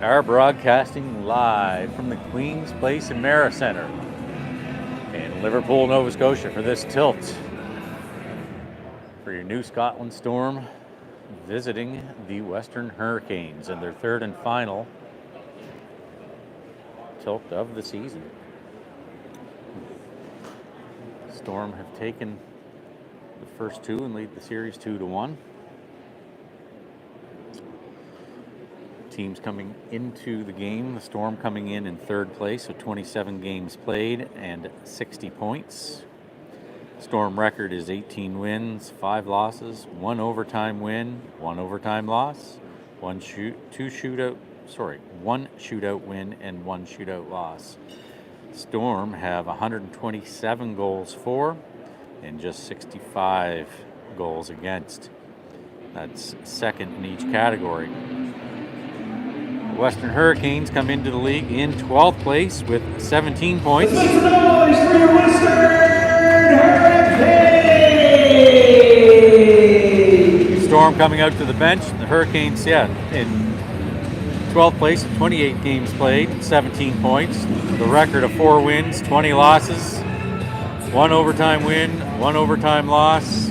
Are broadcasting live from the Queen's Place Emera Centre in Liverpool, Nova Scotia for this tilt for your New Scotland Storm visiting the Western Hurricanes in their third and final tilt of the season. Storm have taken the first two and lead the series 2-1. Teams coming into the game, the Storm coming in third place with 27 games played and 60 points. Storm record is 18 wins, 5 losses, 1 overtime win, 1 overtime loss, one shootout win, and 1 shootout loss. Storm have 127 goals for and just 65 goals against. That's second in each category. Western Hurricanes come into the league in 12th place with 17 points. Let's make some noise for your Western Hurricanes! Storm coming out to the bench. The Hurricanes, in 12th place with 28 games played, 17 points. The record of 4 wins, 20 losses, 1 overtime win, 1 overtime loss,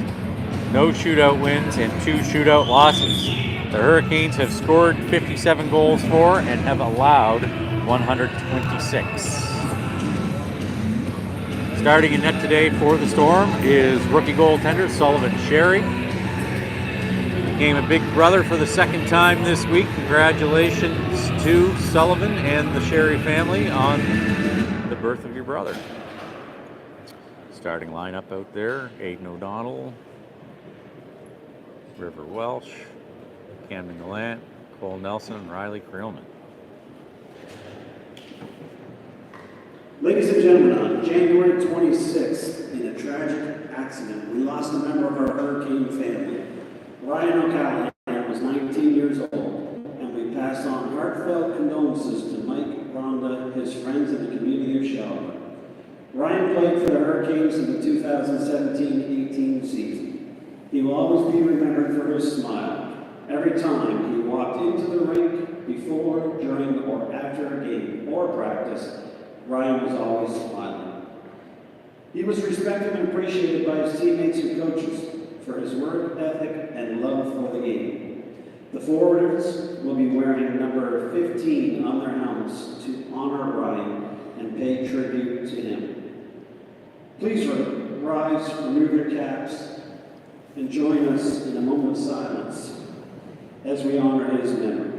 no shootout wins, and 2 shootout losses. The Hurricanes have scored 57 goals for and have allowed 126. Starting in net today for the Storm is rookie goaltender Sullivan Sherry. Became a big brother for the second time this week. Congratulations to Sullivan and the Sherry family on the birth of your brother. Starting lineup out there, Aidan O'Donnell, River Welsh, Camden Gallant, Cole Nelson, and Riley Creelman. Ladies and gentlemen, on January 26th, in a tragic accident, we lost a member of our Hurricane family. Ryan O'Callaghan was 19 years old, and we pass on heartfelt condolences to Mike, Rhonda, his friends, and the community of Shelburne. Ryan played for the Hurricanes in the 2017-18 season. He will always be remembered for his smile. Every time he walked into the rink, before, during, or after a game or practice, Ryan was always smiling. He was respected and appreciated by his teammates and coaches for his work ethic and love for the game. The forwarders will be wearing number 15 on their helmets to honor Ryan and pay tribute to him. Please rise, remove your caps, and join us in a moment of silence as we honor his memory.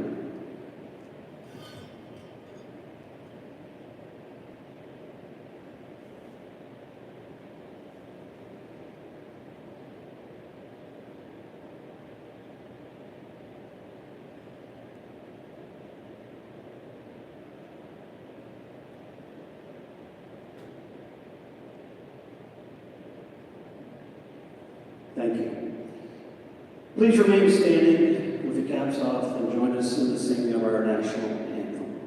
Thank you. Please remain standing with the caps off and join us in the singing of our national anthem.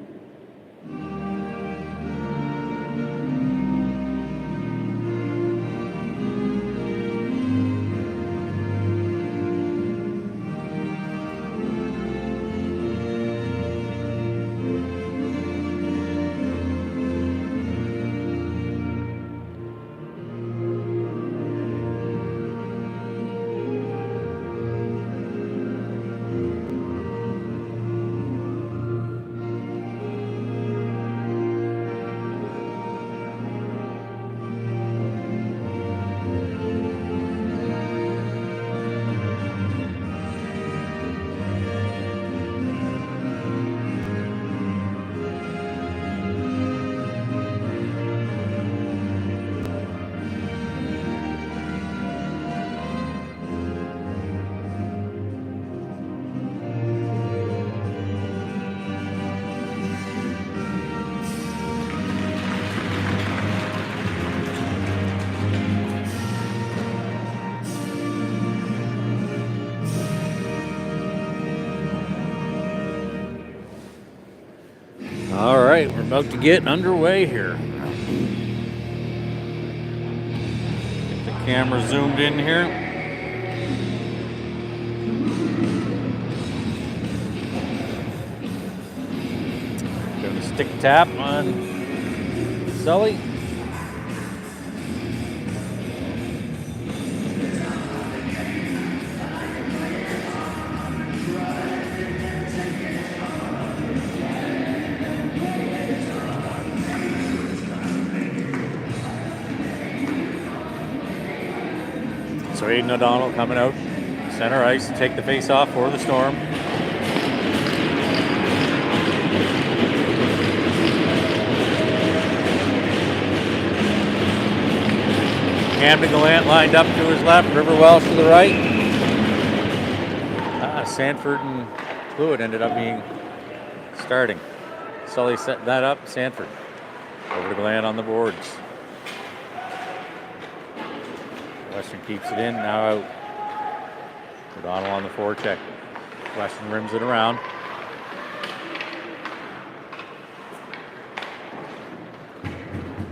All right, we're about to get underway here. Get the camera zoomed in here. Stick tap on Sully. So Aiden O'Donnell coming out center ice to take the face off for the Storm. Camden Gallant lined up to his left, River Welsh to the right. Sanford and Fluid ended up being starting. Sully set that up, Sanford. Over to Gallant on the boards. Western keeps it in, now out. O'Donnell on the forecheck. Western rims it around.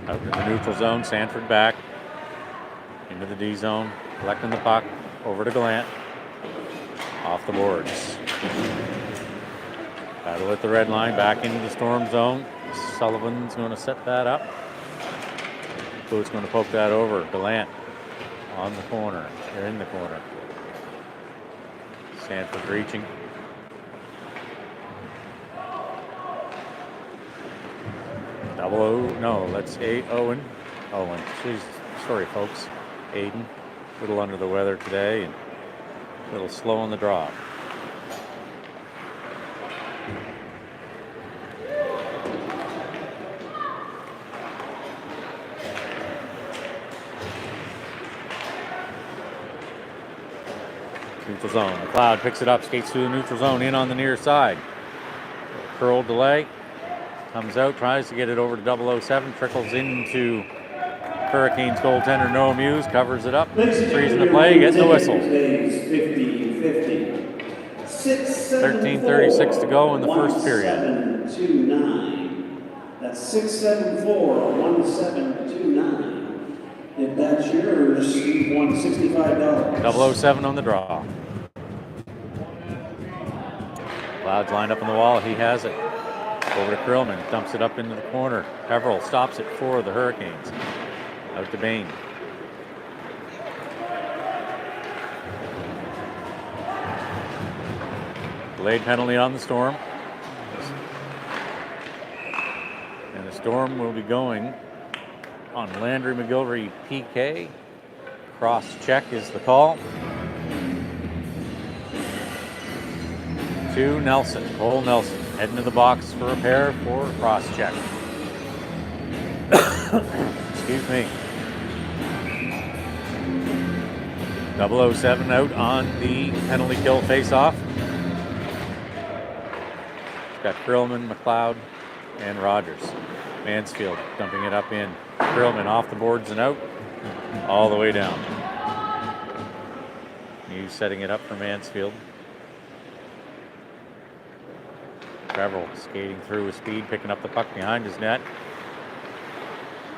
Out in the neutral zone, Sanford back. Into the D zone, collecting the puck. Over to Gallant. Off the boards. Battle at the red line, back into the Storm zone. Sullivan's going to set that up. Fluid's going to poke that over. Gallant on the corner. They're in the corner. Sanford reaching. Double O. No, let's Owen. Jeez, sorry, folks. Aiden. A little under the weather today and a little slow on the draw. Neutral zone. McLeod picks it up, skates through the neutral zone, in on the near side. Curl delay. Comes out, tries to get it over to 007, trickles into Hurricanes goaltender Noah Muse, covers it up, freezing the play, getting the whistle. 13:36 to go in the first period. 1729. That's 674-1729. If that's yours, you won $65. 007 on the draw. Cloud's lined up on the wall. He has it. Over to Krillman. Dumps it up into the corner. Peveril stops it for the Hurricanes. Out to Bain. Delayed penalty on the Storm. And the Storm will be going on Landry McGilvery PK. Cross check is the call. To Nelson. Cole Nelson heading to the box for repair for cross check. Excuse me. 007 out on the penalty kill face-off. Got Krillman, McLeod, and Rogers. Mansfield dumping it up in. Krillman off the boards and out, all the way down. Hughes setting it up for Mansfield. Trevor skating through with speed, picking up the puck behind his net.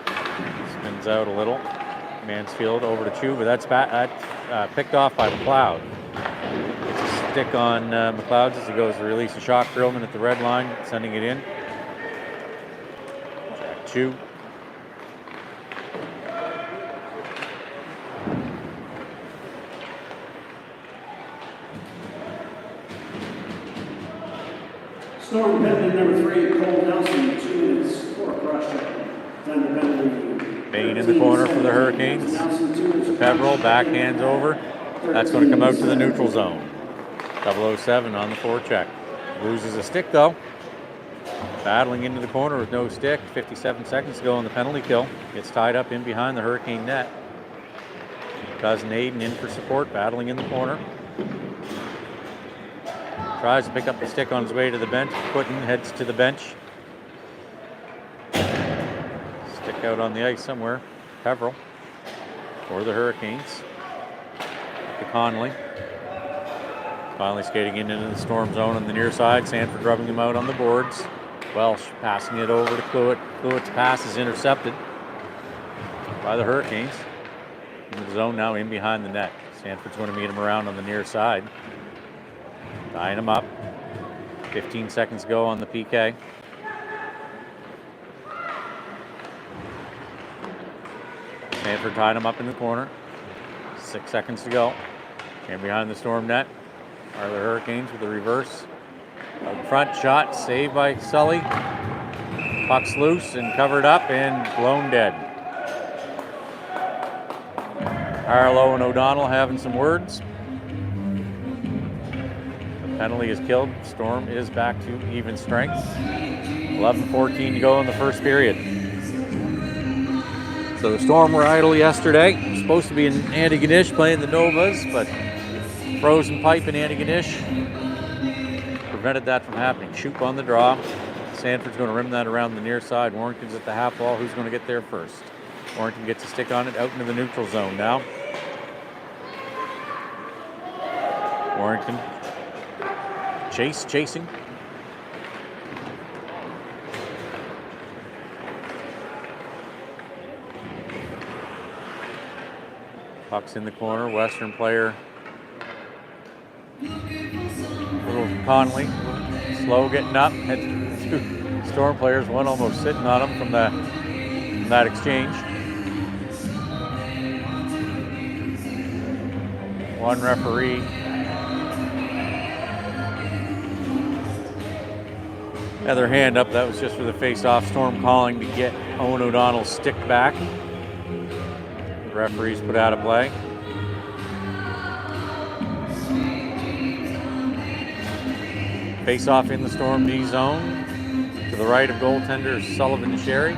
Spins out a little. Mansfield over to Chu, but that's picked off by McLeod. It's a stick on McLeod as he goes to release a shot. Krillman at the red line, sending it in. Jack Chu. Storm penalty number 3, Cole Nelson, 2 minutes for a cross check. Time to penalty. Bain in the corner for the Hurricanes. Peveril backhands over. That's going to come out to the neutral zone. 007 on the forecheck. Loses a stick though. Battling into the corner with no stick. 57 seconds to go on the penalty kill. Gets tied up in behind the Hurricane net. Cousin Aiden in for support, battling in the corner. Tries to pick up the stick on his way to the bench. Quinton heads to the bench. Stick out on the ice somewhere. Peveril for the Hurricanes. To Conley. Conley skating into the Storm zone on the near side. Sanford rubbing him out on the boards. Welsh passing it over to Cluett. Cluett's pass is intercepted by the Hurricanes. In the zone now in behind the net. Sanford's going to meet him around on the near side. Tying him up. 15 seconds to go on the PK. Sanford tied him up in the corner. 6 seconds to go. And behind the Storm net are the Hurricanes with the reverse. Out front shot, saved by Sully. Puck's loose and covered up and blown dead. Harlow and O'Donnell having some words. The penalty is killed. Storm is back to even strength. 11:14 to go in the first period. So the Storm were idle yesterday. Supposed to be in Antigonish playing the Novas, but frozen pipe in Antigonish prevented that from happening. Shoop on the draw. Sanford's going to rim that around the near side. Warrington's at the half wall. Who's going to get there first? Warrington gets a stick on it out into the neutral zone now. Warrington chasing. Puck's in the corner. Western player. Little Conley. Slow getting up. Had two Storm players, one almost sitting on him from that exchange. One referee had their hand up. That was just for the face-off. Storm calling to get Owen O'Donnell's stick back. The referees put out of play. Face-off in the Storm D zone. To the right of goaltender Sullivan Sherry.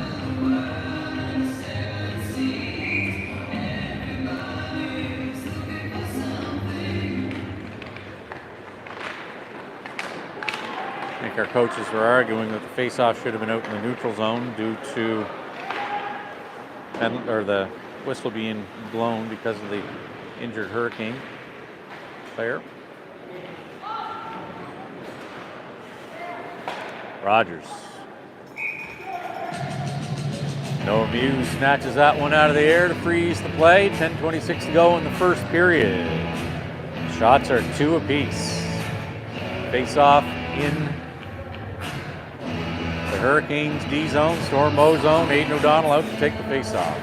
I think our coaches were arguing that the face-off should have been out in the neutral zone due to the whistle being blown because of the injured Hurricane player. Rogers. Noah Muse snatches that one out of the air to freeze the play. 10:26 to go in the first period. Shots are 2 apiece. Face off in the Hurricanes D zone, Storm O zone. Aiden O'Donnell out to take the face off.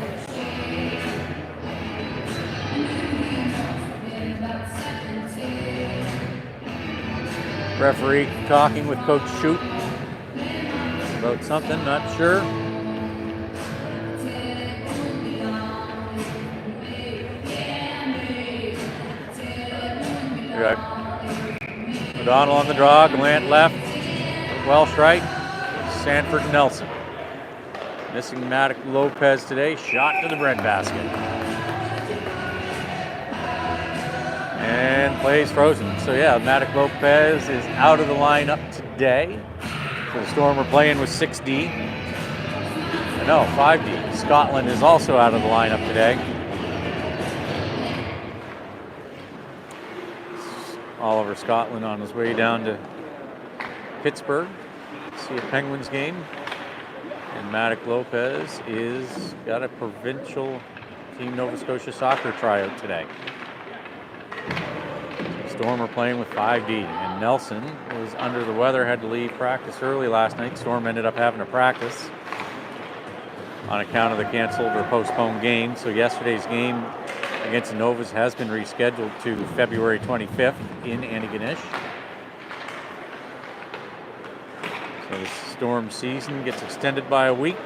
Referee talking with Coach Shoup about something, not sure. Okay. O'Donnell on the draw, Gallant left, Welsh right, Sanford Nelson. Missing Matic Lopez today, shot to the breadbasket. And plays frozen. So yeah, Matic Lopez is out of the lineup today. So the Storm are playing with 6D. No, 5D. Scotland is also out of the lineup today. Oliver Scotland on his way down to Pittsburgh to see a Penguins game. And Matic Lopez is got a provincial Team Nova Scotia soccer tryout today. Storm are playing with 5D, and Nelson was under the weather, had to leave practice early last night. Storm ended up having to practice on account of the canceled or postponed game. So yesterday's game against the Novas has been rescheduled to February 25th in Antigonish. So the Storm season gets extended by a week.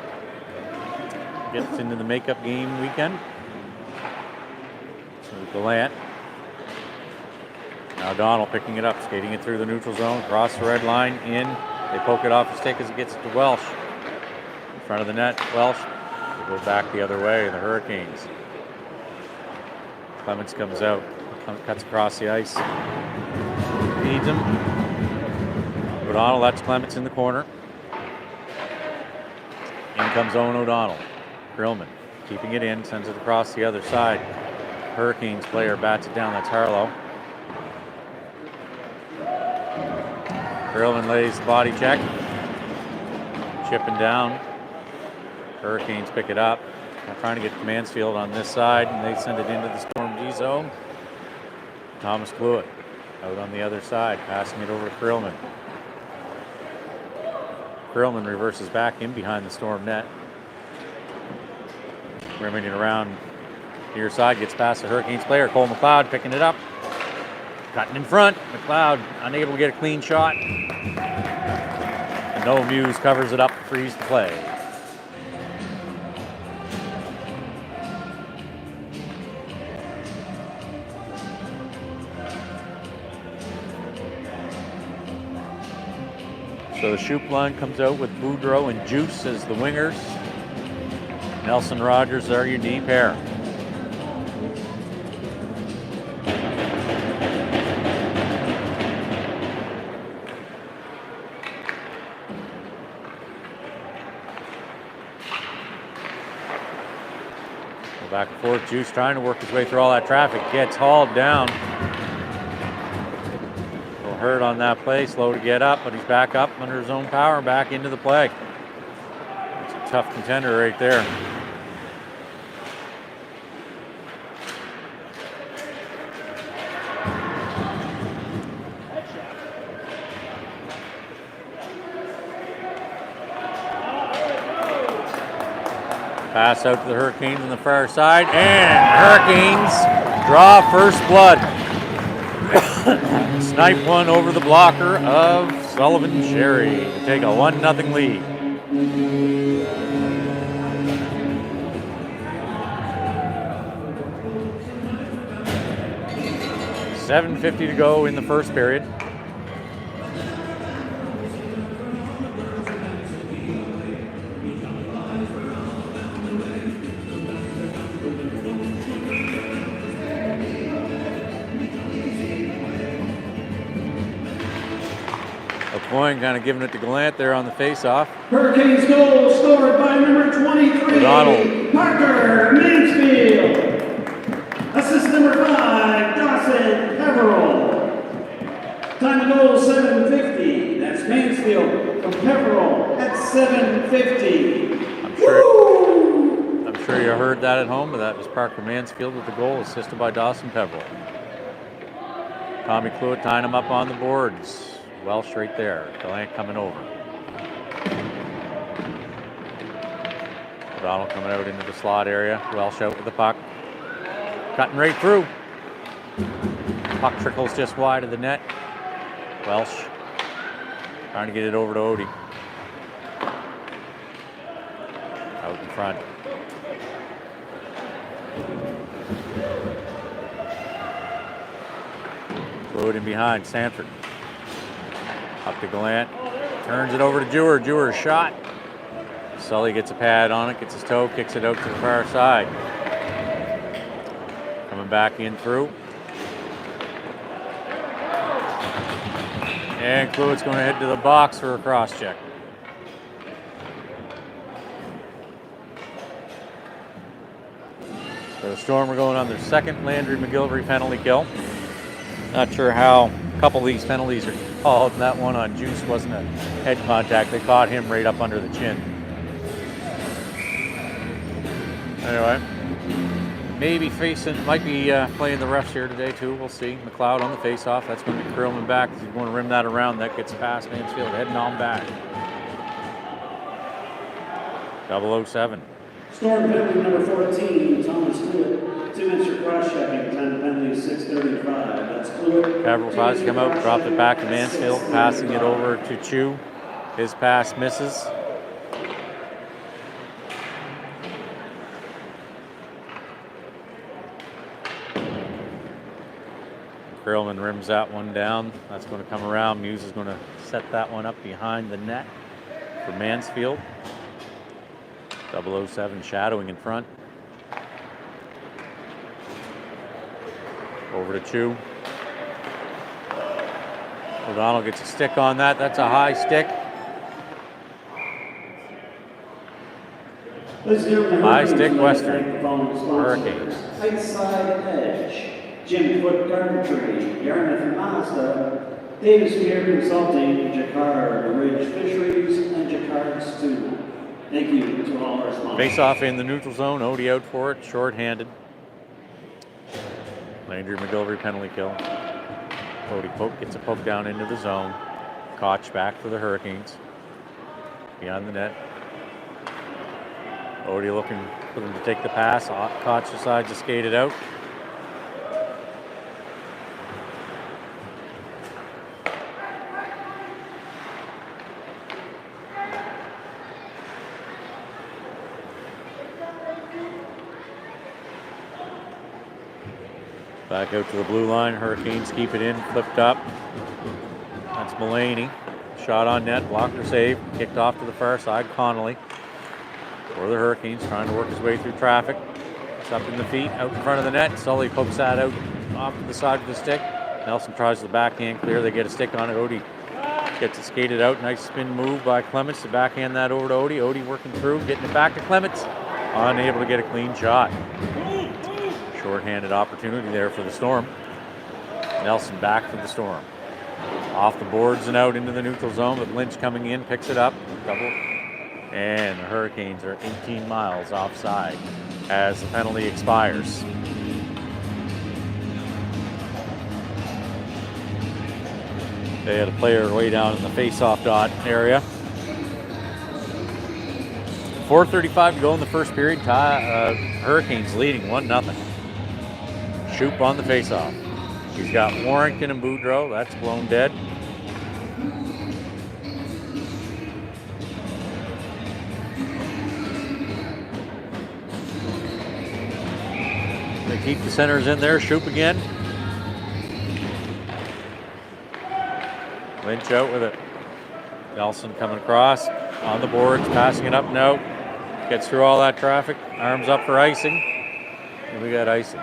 Gets into the makeup game weekend. So Gallant. Now O'Donnell picking it up, skating it through the neutral zone, across the red line, in. They poke it off his stick as it gets to Welsh. In front of the net, Welsh. They go back the other way, the Hurricanes. Clements comes out, cuts across the ice. Feeds him. O'Donnell lets Clements in the corner. In comes Owen O'Donnell. Grillman keeping it in, sends it across the other side. Hurricanes player bats it down, that's Harlow. Grillman lays the body check. Chipping down. Hurricanes pick it up. They're trying to get to Mansfield on this side, and they send it into the Storm D zone. Thomas Blewett out on the other side, passing it over to Grillman. Grillman reverses back in behind the Storm net. Rimming it around Near side gets past the Hurricanes player. Cole McLeod picking it up. Cutting in front. McLeod unable to get a clean shot. And Noah Muse covers it up, frees the play. So the Shoop line comes out with Boudreau and Juice as the wingers. Nelson Rogers are your D pair. Go back and forth. Juice trying to work his way through all that traffic. Gets hauled down. Hurt on that play, slow to get up, but he's back up under his own power, back into the play. It's a tough contender right there. Pass out to the Hurricanes on the far side, and Hurricanes draw first blood. Snipe one over the blocker of Sullivan Sherry to take a 1-0 lead. $7:50 to go in the first period. Coyne kind of giving it to Gallant there on the face-off. Hurricanes goal scored by number 23, O'Donnell. Parker Mansfield. Assist number 5, Dawson Peveril. Time of goal 7:50. That's Mansfield from Peveril at 7:50. I'm sure you heard that at home, but that was Parker Mansfield with the goal, assisted by Dawson Peveril. Tommy Cluett tying him up on the boards. Welsh right there. Gallant coming over. O'Donnell coming out into the slot area. Welsh out with the puck. Cutting right through. Puck trickles just wide of the net. Welsh trying to get it over to Odie. Out in front. Cluett in behind. Sanford. Up to Gallant, turns it over to Jewer. Jewer's shot. Sully gets a pad on it, gets his toe, kicks it out to the far side. Coming back in through. And Cluett's going to head to the box for a cross check. So the Storm are going on their second Landry McGillivray penalty kill. Not sure how a couple of these penalties are called. That one on Juice wasn't a head contact. They caught him right up under the chin. Anyway, might be playing the refs here today too. We'll see. McLeod on the face-off. That's going to be Curlman back. He's going to rim that around. That gets past Mansfield, heading on back. 007. Storm penalty number 14, Thomas Cluett. 2 minutes for cross-checking. Time penalty 6:35. That's Cluett. Peveril tries to come out, dropped it back to Mansfield, passing it over to Chu. His pass misses. Curlman rims that one down. That's going to come around. Muse is going to set that one up behind the net for Mansfield. 007 shadowing in front. Over to Chu. O'Donnell gets a stick on that. That's a high stick. High stick Western. Hurricanes. Right side edge. Jim Foot Carpentry. Yarmouth Mazda. Davis Beer Consulting. Jacquard Ridge Fisheries. And Jacquard's Tuna. Thank you to all our sponsors. Face off in the neutral zone. Odie out for it. Short-handed. Landry McGillivray penalty kill. Odie gets a poke down into the zone. Koch back for the Hurricanes. Beyond the net. Odie looking for them to take the pass. Koch decides to skate it out. Back out to the blue line. Hurricanes keep it in, flipped up. That's Mulaney. Shot on net, blocker save, kicked off to the far side. Connolly for the Hurricanes, trying to work his way through traffic. It's up in the feet, out in front of the net. Sully pokes that out off to the side with the stick. Nelson tries the backhand clear. They get a stick on it. Odie gets it skated out. Nice spin move by Clements to backhand that over to Odie. Odie working through, getting it back to Clements. Unable to get a clean shot. Short-handed opportunity there for the Storm. Nelson back for the Storm. Off the boards and out into the neutral zone with Lynch coming in, picks it up. Double. And the Hurricanes are 18 miles offside as the penalty expires. They had a player way down in the face-off dot area. 4:35 to go in the first period. Hurricanes leading 1-0. Shoop on the face-off. He's got Warrington and Boudreau. That's blown dead. They keep the centers in there. Shoop again. Lynch out with it. Nelson coming across on the boards, passing it up and out. Gets through all that traffic. Arms up for icing. And we got icing.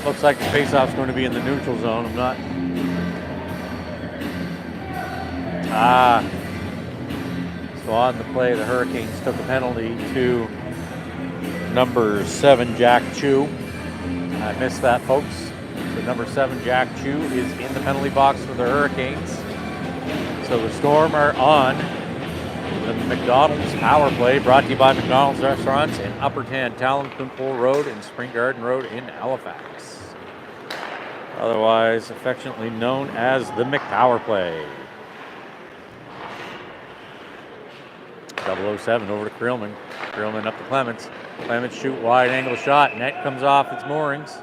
Looks like the faceoff's going to be in the neutral zone. I'm not. So on the play, the Hurricanes took a penalty to number 7, Jack Chu. I missed that, folks. So number 7, Jack Chu, is in the penalty box for the Hurricanes. So the Storm are on the McDonald's power play, brought to you by McDonald's Restaurants in Upper Tantallon, Quinpool Road, and Spring Garden Road in Halifax. Otherwise affectionately known as the McPower play. 007 over to Creelman. Creelman up to Clements. Clements shoot wide angle shot. Net comes off its moorings.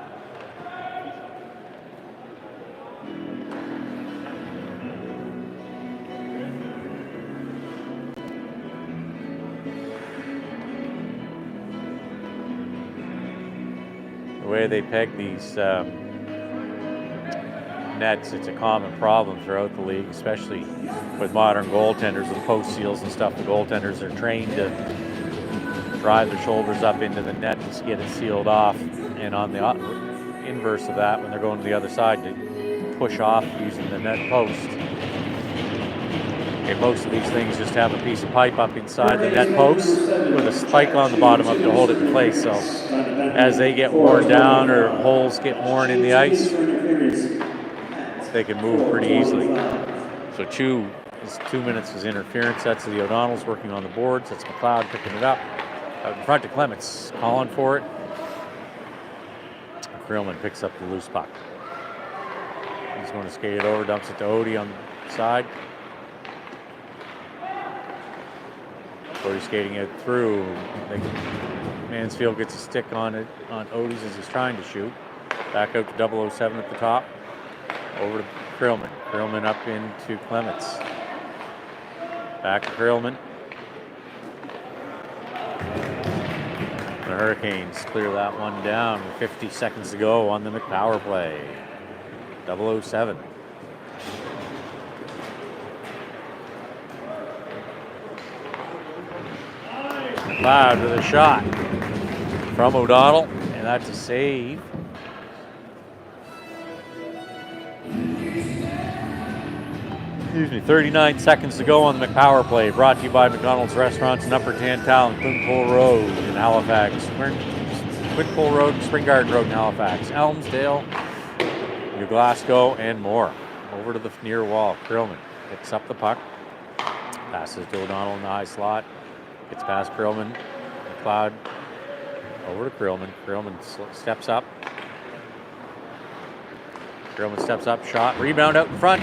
The way they peg these nets, it's a common problem throughout the league, especially with modern goaltenders with post seals and stuff. The goaltenders are trained to drive their shoulders up into the net to get it sealed off, and on the inverse of that, when they're going to the other side, to push off using the net post. Okay, most of these things just have a piece of pipe up inside the net post with a spike on the bottom of it to hold it in place. So as they get worn down or holes get worn in the ice, they can move pretty easily. So Chu is 2 minutes is interference. That's the O'Donnell's working on the boards. That's McLeod picking it up. Out in front to Clements, calling for it. Creelman picks up the loose puck. He's going to skate it over, dumps it to Odie on the side. Odie skating it through. Mansfield gets a stick on it on Odie's as he's trying to shoot. Back out to 007 at the top. Over to Creelman. Creelman up into Clements. Back to Creelman. The Hurricanes clear that one down with 50 seconds to go on the McPower play. 007. McLeod with a shot from O'Donnell, and that's a save. Excuse me, 39 seconds to go on the McPower play, brought to you by McDonald's Restaurants in Upper Tantallon, Quinpool Road in Halifax, Quinpool Road, Spring Garden Road in Halifax, Elmsdale, New Glasgow, and more. Over to the near wall, Creelman picks up the puck, passes to O'Donnell in the high slot, Gets past Krillman. McLeod over to Krillman. Krillman steps up. Krillman steps up, shot, rebound out in front.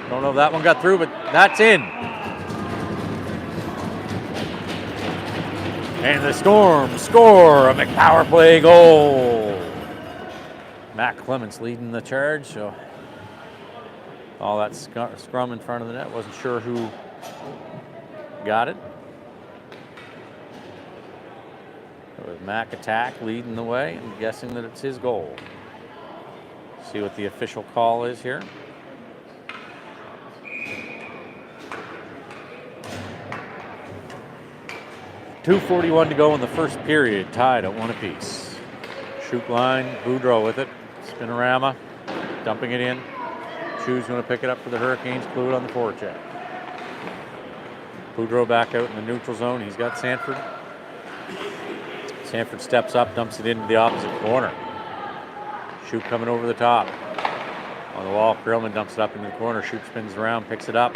Don't know if that one got through, but that's in. And the Storm score a McPower play goal. Matt Clements leading the charge, so all that scrum in front of the net. Wasn't sure who got it. With Mac Attack leading the way, I'm guessing that it's his goal. See what the official call is here. .241 to go in the first period, tied at 1 apiece. Shoot line, Boudreau with it, spinorama, dumping it in. Chu's going to pick it up for the Hurricanes, Clued on the forecheck. Boudreau back out in the neutral zone, he's got Sanford. Sanford steps up, dumps it into the opposite corner. Shoot coming over the top. On the wall, Krillman dumps it up into the corner. Shoot spins around, picks it up.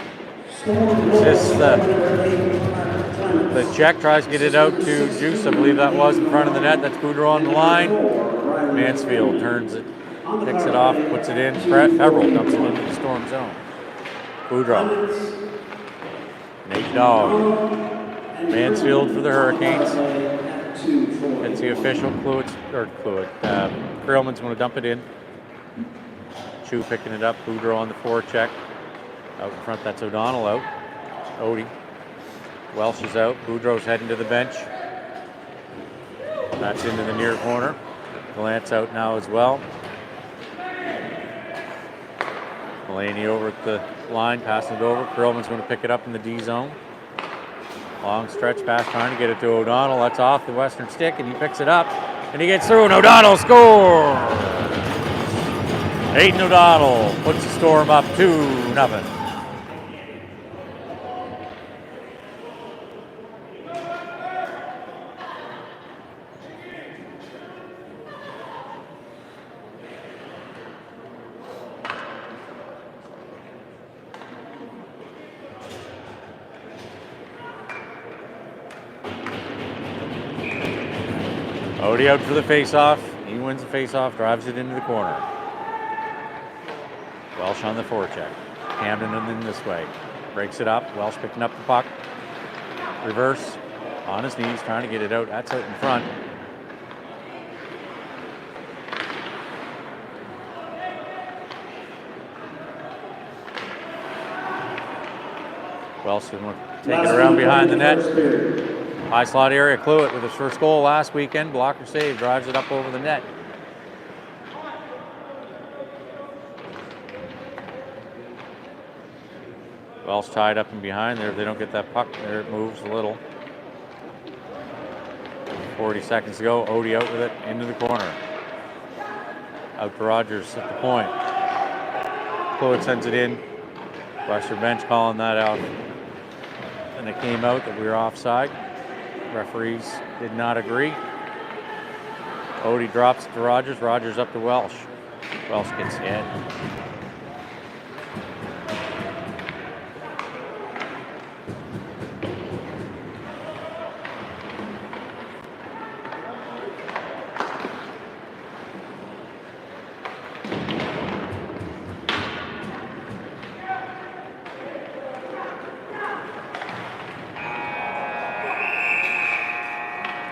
Assists the check, tries to get it out to Juice. I believe that was in front of the net. That's Boudreau on the line. Mansfield turns it, picks it off, puts it in. Peverill dumps it into the Storm zone. Boudreau. Nate Dogg. Mansfield for the Hurricanes. It's the official. Krillman's going to dump it in. Chu picking it up. Boudreau on the forecheck. Out in front, that's O'Donnell out. Odie. Welsh is out. Boudreau's heading to the bench. That's into the near corner. Gallant's out now as well. Mulaney over at the line, passing it over. Krillman's going to pick it up in the D zone. Long stretch pass, trying to get it to O'Donnell. That's off the western stick, and he picks it up. And he gets through, and O'Donnell scores! Aidan O'Donnell puts the Storm up 2-0. Odie out for the face-off. He wins the face-off, drives it into the corner. Welsh on the forecheck. Camden in this way. Breaks it up. Welsh picking up the puck. Reverse. On his knees, trying to get it out. That's out in front. Welsh going to take it around behind the net. High slot area, Cluett with his first goal last weekend. Blocker save, drives it up over the net. Welsh tied up and behind there. If they don't get that puck, there it moves a little. 40 seconds to go. Odie out with it, into the corner. Out to Rogers at the point. Cluett sends it in. Western bench calling that out. And it came out that we were offside. Referees did not agree. Odie drops it to Rogers. Rogers up to Welsh. Welsh gets hit.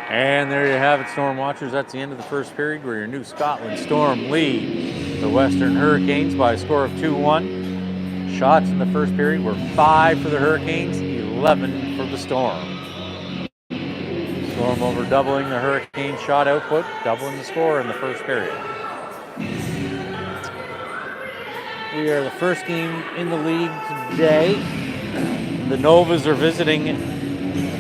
And there you have it, Storm Watchers. That's the end of the first period where your New Scotland Storm lead the Western Hurricanes by a score of 2-1. Shots in the first period were 5 for the Hurricanes, 11 for the Storm. Storm over doubling the Hurricane shot output, doubling the score in the first period. We are the first game in the league today. The Novas are visiting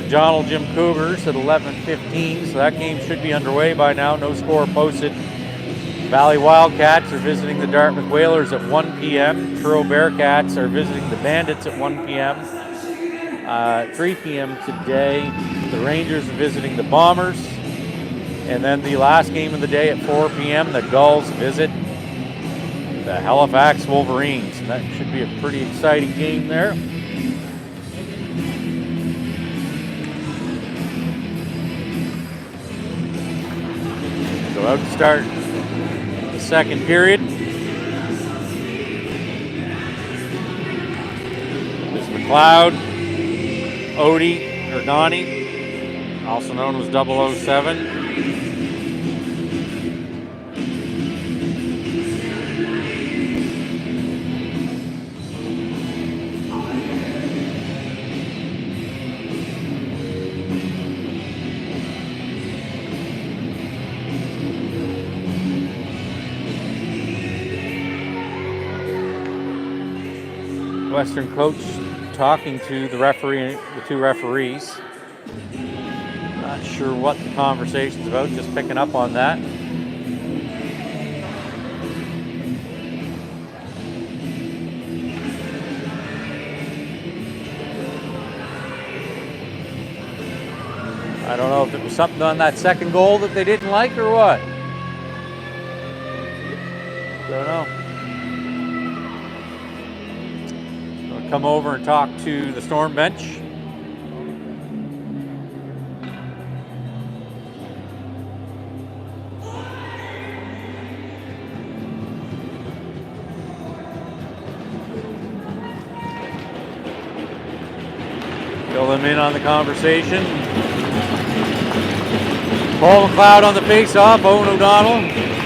John L. Jim Cougars at 11:15, so that game should be underway by now. No score posted. Valley Wildcats are visiting the Dartmouth Whalers at 1 p.m. Truro Bearcats are visiting the Bandits at 1 p.m. 3 p.m. today, the Rangers are visiting the Bombers. And then the last game of the day at 4 p.m., the Gulls visit the Halifax Wolverines. And that should be a pretty exciting game there. About to start the second period. This is McLeod, Odie, or Donnie, also known as 007. Western coach talking to the referee, the two referees. Not sure what the conversation's about, just picking up on that. I don't know if it was something on that second goal that they didn't like or what. Don't know. I'll come over and talk to the Storm bench. Fill them in on the conversation. Paul McLeod on the face-off. Owen O'Donnell,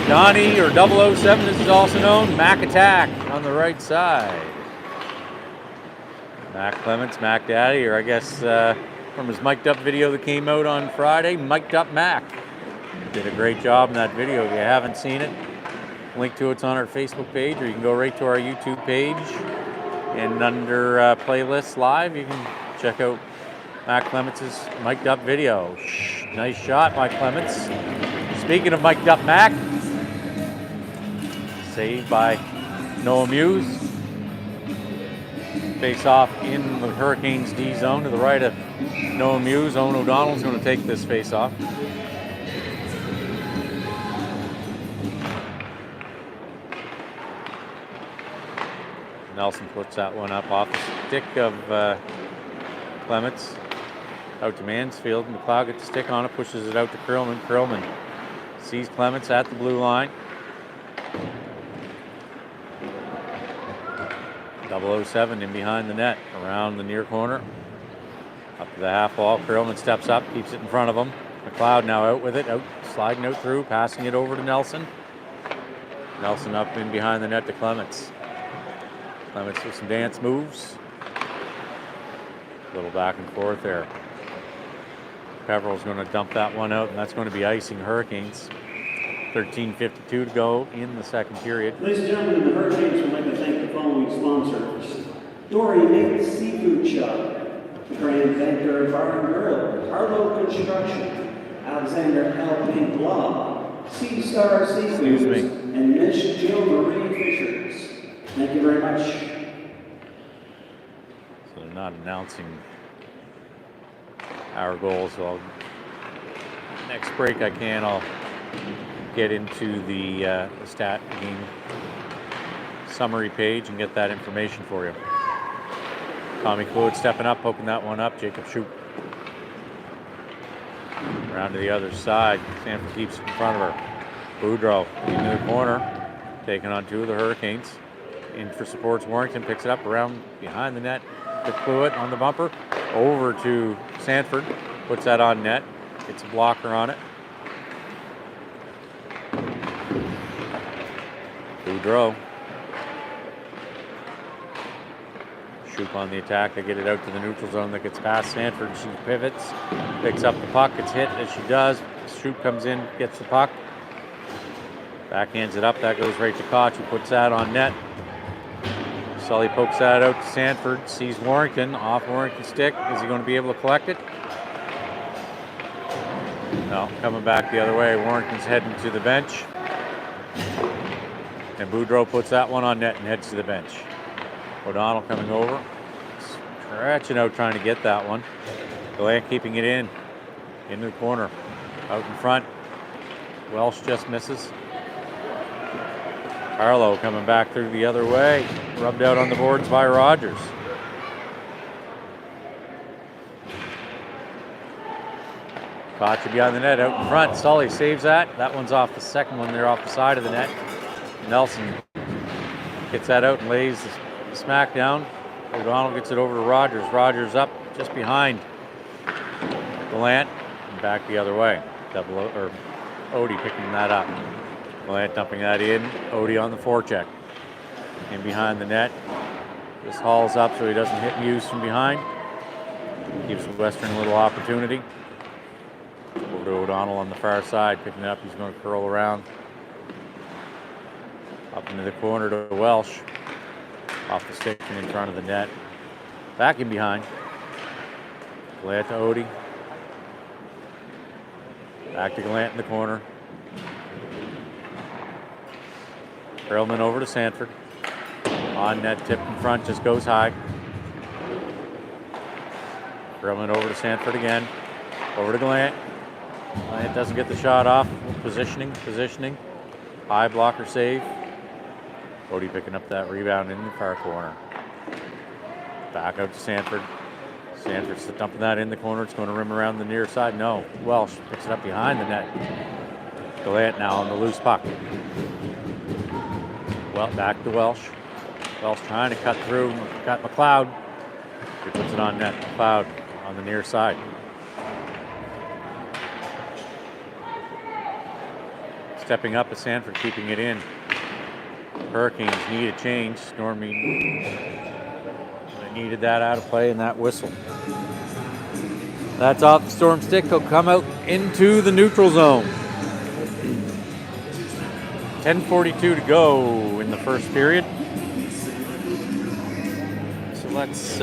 Donnie, or 007, this is also known. Mac Attack on the right side. Mac Clements, Mac Daddy, or I guess from his mic'd up video that came out on Friday, Mic'd Up Mac. Did a great job in that video. If you haven't seen it, link to it's on our Facebook page, or you can go right to our YouTube page. And under playlists live, you can check out Mac Clements' mic'd up video. Nice shot, Mike Clements. Speaking of mic'd up Mac, saved by Noah Muse. Face off in the Hurricanes D zone to the right of Noah Muse. Owen O'Donnell's going to take this face off. Nelson puts that one up off the stick of Clements. Out to Mansfield. McLeod gets the stick on it, pushes it out to Curlman. Curlman sees Clements at the blue line. 007 in behind the net, around the near corner. Up to the half wall. Curlman steps up, keeps it in front of him. McLeod now out with it, out sliding out through, passing it over to Nelson. Nelson up in behind the net to Clements. Clements with some dance moves. A little back and forth there. Peveril's going to dump that one out, and that's going to be icing Hurricanes. 13:52 to go in the second period. Ladies and gentlemen, the Hurricanes would like to thank the following sponsors. Dory Nick Seafood Shop, Grand Vector Bar and Grill, Harlow Construction, Alexander L. Pink Law, Sea Star Seafoods, and Miss Jill Marie Fishers. Thank you very much. So they're not announcing our goals. So next break I'll get into the stat game summary page and get that information for you. Tommy Cloyd stepping up, poking that one up. Jacob Shoup around to the other side. Sanford keeps it in front of her. Boudreau into the corner, taking on two of the Hurricanes. In for supports Warrington, picks it up around behind the net to Cloyd on the bumper. Over to Sanford, puts that on net. Gets a blocker on it. Boudreau. Shoup on the attack. They get it out to the neutral zone that gets past Sanford. She pivots, picks up the puck. It's hit as she does. Shoup comes in, gets the puck. Backhands it up. That goes right to Koch, who puts that on net. Sully pokes that out to Sanford. Sees Warrington. Off Warrington's stick. Is he going to be able to collect it? No. Coming back the other way. Warrington's heading to the bench. And Boudreau puts that one on net and heads to the bench. O'Donnell coming over. Stretching out trying to get that one. Delant keeping it in the corner. Out in front. Welsh just misses. Harlow coming back through the other way. Rubbed out on the boards by Rogers. Caught you behind the net out in front. Sully saves that. That one's off the second one there off the side of the net. Nelson gets that out and lays the smack down. O'Donnell gets it over to Rogers. Rogers up just behind Gallant and back the other way. Odie picking that up. Gallant dumping that in. Odie on the forecheck. In behind the net. Just hauls up so he doesn't hit Muse from behind. Gives Western a little opportunity. Over to O'Donnell on the far side, picking it up. He's going to curl around. Up into the corner to Welsh. Off the stick and in front of the net. Back in behind. Gallant to Odie. Back to Gallant in the corner. Perlman over to Sanford. On net, tip in front, just goes high. Perlman over to Sanford again. Over to Gallant. Gallant doesn't get the shot off. Positioning. High blocker save. Odie picking up that rebound in the far corner. Back out to Sanford. Sanford's dumping that in the corner. It's going to rim around the near side. No. Welsh picks it up behind the net. Gallant now on the loose puck. Well, back to Welsh. Welsh trying to cut through. Got McLeod. He puts it on net. McLeod on the near side. Stepping up is Sanford, keeping it in. Hurricanes need a change. Storm needed that out of play and that whistle. That's off the Storm stick. He'll come out into the neutral zone. 10:42 to go in the first period. So let's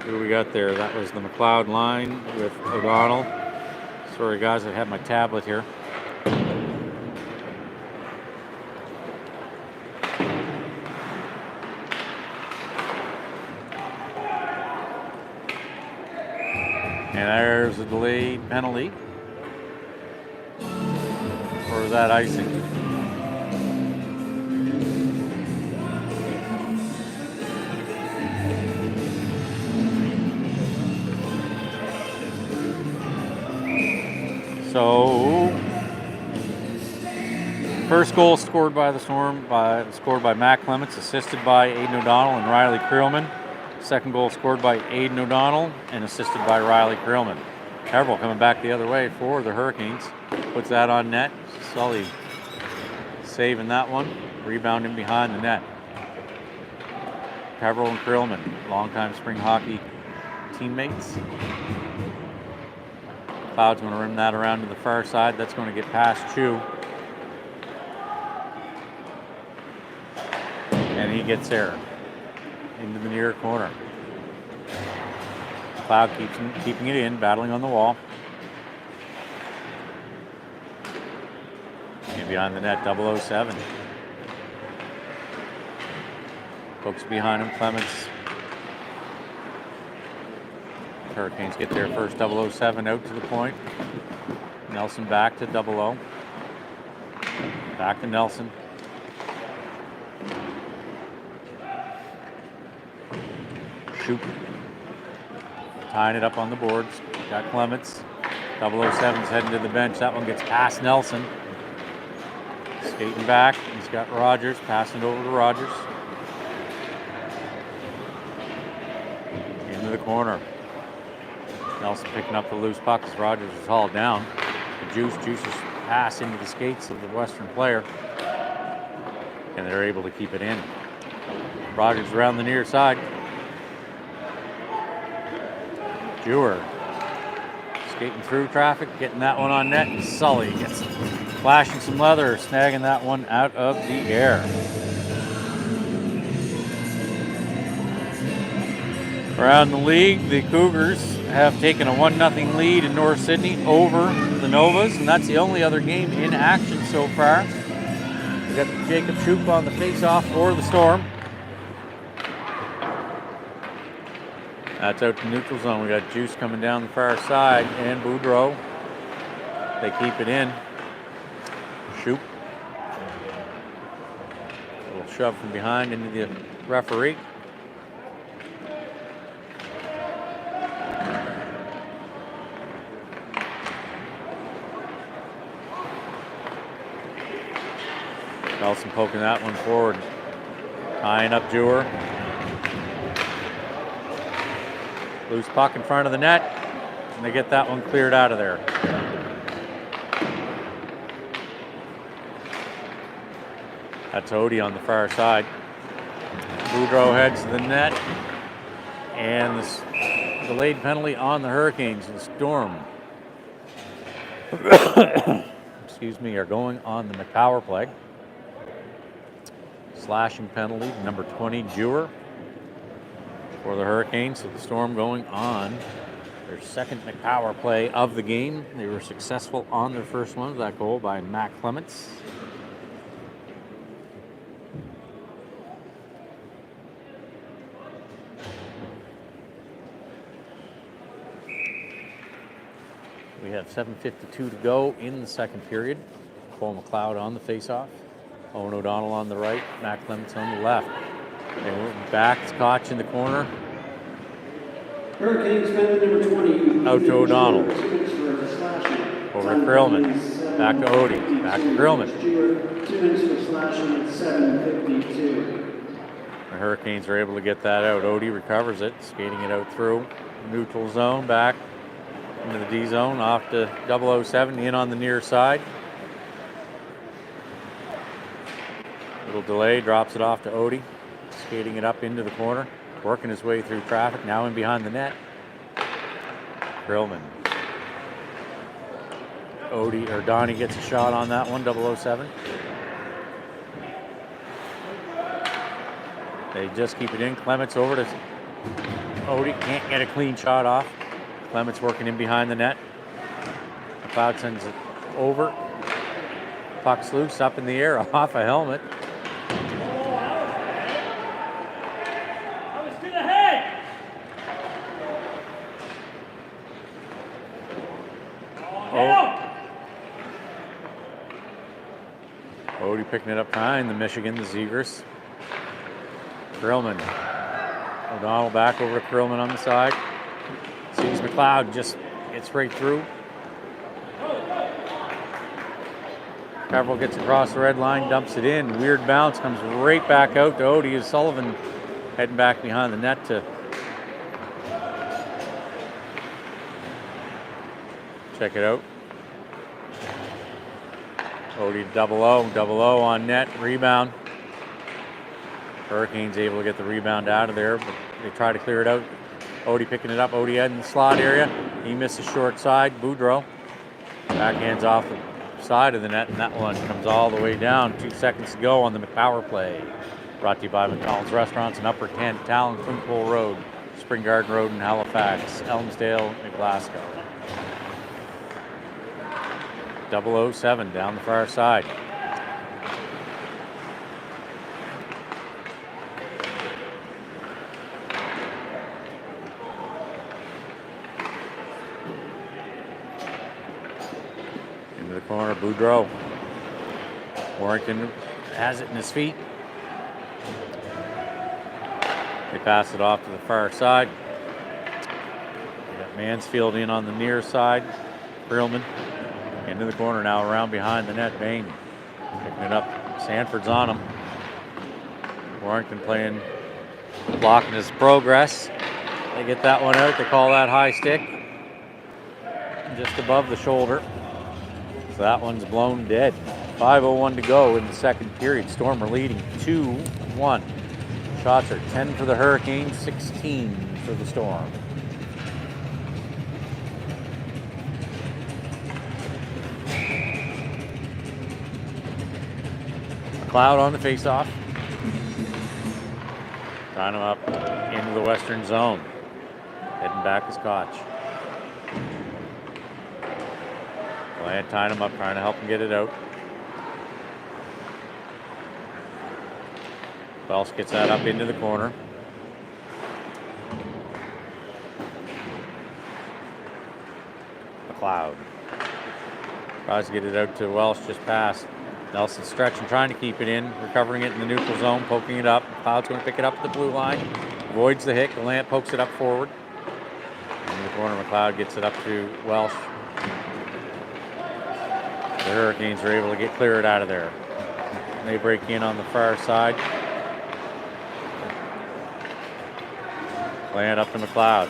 what do we got there? That was the McLeod line with O'Donnell. Sorry guys, I have my tablet here. And there's a delayed penalty. Or is that icing? So, first goal scored by the Storm, scored by Matt Clements, assisted by Aiden O'Donnell and Riley Creelman. Second goal scored by Aiden O'Donnell and assisted by Riley Creelman. Haverhill coming back the other way for the Hurricanes. Puts that on net. Sully saving that one. Rebounding behind the net. Haverhill and Creelman, longtime spring hockey teammates. Cloud's going to rim that around to the far side. That's going to get past Chu. And he gets there into the near corner. Cloud keeping it in, battling on the wall. And behind the net, 007. Folks behind him, Clements. Hurricanes get their first 007 out to the point. Nelson back to 00. Back to Nelson. Shoot. Tying it up on the boards. Got Clements. 007's heading to the bench. That one gets past Nelson. Skating back. He's got Rogers. Passing it over to Rogers. Into the corner. Nelson picking up the loose puck as Rogers is hauled down. The Juice's pass into the skates of the Western player. And they're able to keep it in. Rogers around the near side. Jewer skating through traffic, getting that one on net. Sully gets flashing some leather, snagging that one out of the air. Around the league, the Cougars have taken a 1-0 lead in North Sydney over the Novas, and that's the only other game in action so far. We got Jacob Shoup on the face-off for the Storm. That's out to neutral zone. We got Juice coming down the far side and Boudreau. They keep it in. Shoup. A little shove from behind into the referee. Nelson poking that one forward. Tying up Jewer. Loose puck in front of the net. And they get that one cleared out of there. That's Odie on the far side. Boudreau heads to the net. And this delayed penalty on the Hurricanes. The Storm excuse me, are going on the McPower play. Slashing penalty, number 20, Jewer, for the Hurricanes. So the Storm going on their second McPower play of the game. They were successful on their first one with that goal by Matt Clements. We have 7:52 to go in the second period. Cole McLeod on the faceoff. Owen O'Donnell on the right, Matt Clements on the left. And we're back, Scotch in the corner. Hurricanes penalty number 20. Out to O'Donnell. Over to Krillman. Back to Odie. Back to Krillman. 2 minutes for slashing at 7:52. The Hurricanes are able to get that out. Odie recovers it, skating it out through. Neutral zone, back into the D zone, off to 007, in on the near side. Little delay, drops it off to Odie, skating it up into the corner, working his way through traffic, now in behind the net. Krillman. Odie, or Donnie gets a shot on that one, 007. They just keep it in. Clements over to Odie, can't get a clean shot off. Clements working in behind the net. McLeod sends it over. Puck's loose, up in the air, off a helmet. Odie picking it up behind the Michigan, the Zegers. Krillman. O'Donnell back over to Krillman on the side. Sees McLeod, just gets right through. Carvel gets across the red line, dumps it in. Weird bounce, comes right back out to Odie. As Sullivan heading back behind the net to check it out. Odie 0-0 on net, rebound. Hurricanes able to get the rebound out of there, but they try to clear it out. Odie picking it up, Odie in the slot area. He misses short side, Boudreau. Backhands off the side of the net, and that one comes all the way down. 2 seconds to go on the McPower play. Brought to you by McDonald's Restaurants in Upper Kent, Talon, Quinpool Road, Spring Garden Road in Halifax, Elmsdale, and Glasgow. 007 down the far side. Into the corner, Boudreau. Warrington has it in his feet. They pass it off to the far side. They got Mansfield in on the near side. Krillman. Into the corner now, around behind the net. Bain picking it up. Sanford's on him. Warrington playing, blocking his progress. They get that one out. They call that high stick. Just above the shoulder. So that one's blown dead. 5:01 to go in the second period. Storm are leading 2-1. Shots are 10 for the Hurricanes, 16 for the Storm. McLeod on the faceoff. Tying him up into the western zone. Heading back to Scotch. Bland tying him up, trying to help him get it out. Welsh gets that up into the corner. McLeod tries to get it out to Welsh, just past. Nelson stretching, trying to keep it in, recovering it in the neutral zone, poking it up. McLeod's going to pick it up at the blue line. Avoids the hit. Gallant pokes it up forward. In the corner, McLeod gets it up to Welsh. The Hurricanes are able to get cleared out of there. They break in on the far side. Land up to McLeod.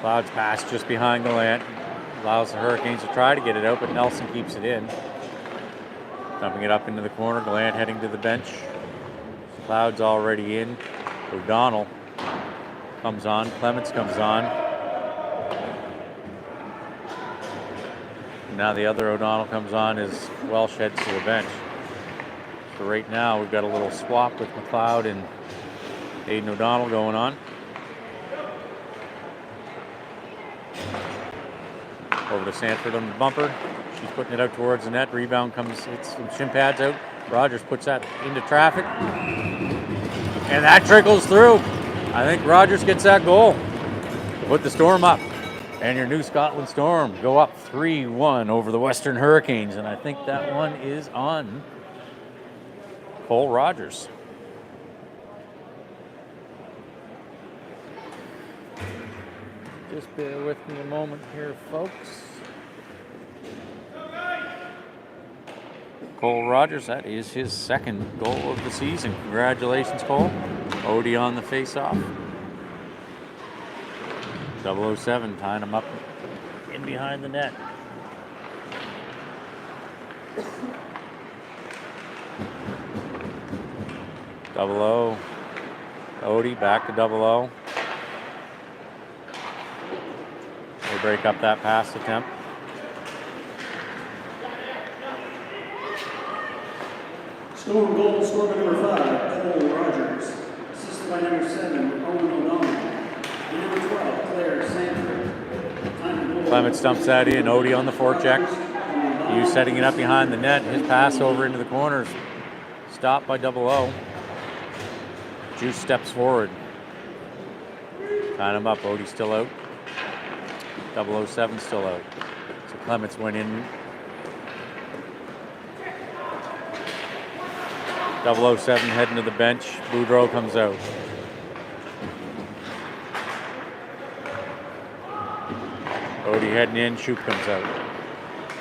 McLeod's pass just behind Gallant. Allows the Hurricanes to try to get it out, but Nelson keeps it in. Dumping it up into the corner. Gallant heading to the bench. McLeod's already in. O'Donnell comes on. Clements comes on. Now the other O'Donnell comes on as Welsh heads to the bench. So right now we've got a little swap with McLeod and Aiden O'Donnell going on. Over to Sanford on the bumper. She's putting it out towards the net. Rebound comes, it's some shin pads out. Rogers puts that into traffic. And that trickles through. I think Rogers gets that goal to put the Storm up. And your New Scotland Storm go up 3-1 over the Western Hurricanes. And I think that one is on Cole Rogers. Just bear with me a moment here, folks. Cole Rogers, that is his second goal of the season. Congratulations, Cole. Odie on the face-off. 007 tying him up in behind the net. Double O. Odie back to 00. They break up that pass attempt. Storm goal scorer number 5, Cole Rogers. Assisted by number 7, Owen O'Donnell. And number 12, Claire Sanford. Clements dumps that in. Odie on the forecheck. Hughes setting it up behind the net. His pass over into the corners. Stopped by 00. Juice steps forward. Tying him up. Odie still out. 007 still out. So Clements went in. 007 heading to the bench. Boudreau comes out. Odie heading in. Shoup comes out.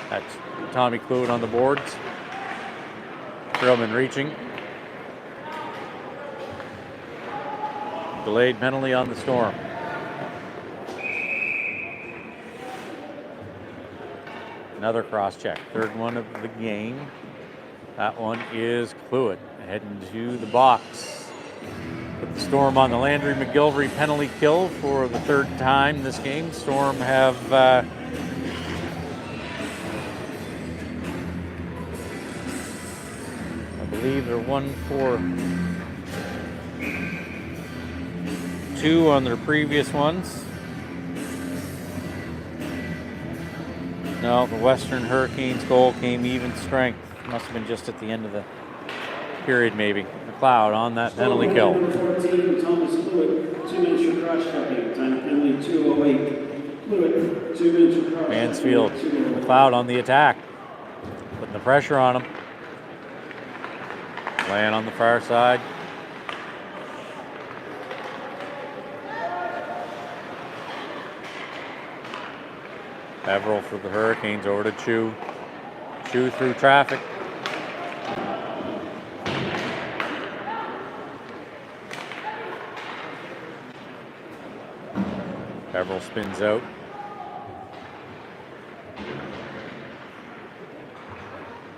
That's Tommy Cluett on the boards. Perlman reaching. Delayed penalty on the Storm. Another cross check. Third one of the game. That one is Cluett heading to the box. Put the Storm on the Landry McGilvery penalty kill for the third time this game. Storm have I believe they're 1 for 2 on their previous ones. No, the Western Hurricanes goal came even strength. Must have been just at the end of the period, maybe. McLeod on that penalty kill. Number 14, Thomas Cluett, 2 minutes for cross-checking. Time penalty 2:08. Cluett, 2 minutes for cross-checking. Mansfield, McLeod on the attack. Putting the pressure on him. Laying on the far side. Averill for the Hurricanes over to Chu. Chu through traffic. Averill spins out.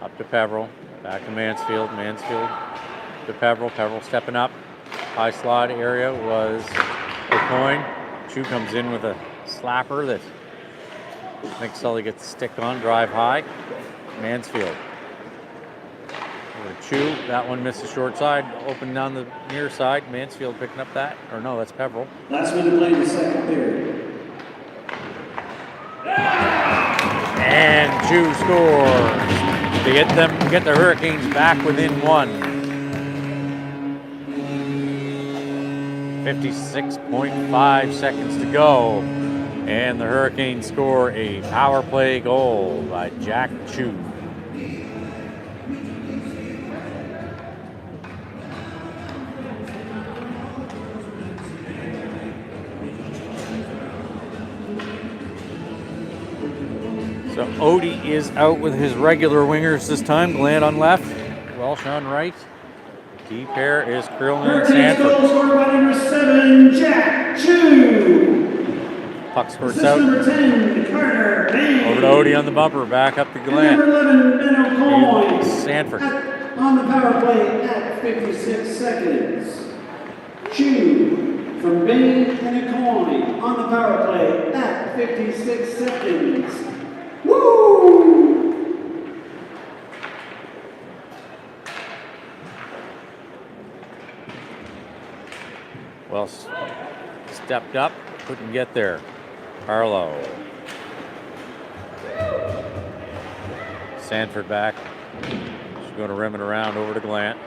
Up to Peveril. Back to Mansfield. Mansfield to Peveril. Peveril stepping up. High slot area was O'Coin. Chu comes in with a slapper that I think Sully gets the stick on. Drive high. Mansfield. Over to Chu. That one misses short side. Open down the near side. Mansfield picking up that. Or no, that's Peveril. Last minute play in the second period. And Chu scores to get the Hurricanes back within 1. 56.5 seconds to go. And the Hurricanes score a power play goal by Jack Chu. So Odie is out with his regular wingers this time. Glant on left, Welsh on right. D pair is Krillman and Hurricanes goal Sanford. scored by number 7, Jack Chu. Puck squirts Assist out. number 10, Carter Bain. Over to Odie on the bumper, back up to And Glant. number 11, Ben O'Coin. Sanford. On the power play at 56 seconds. Chu from Bain and O'Coin on the power play at 56 seconds. Woo! Well, stepped up, couldn't get there. Harlow. Sanford back. She's going to rim it around over to Glant.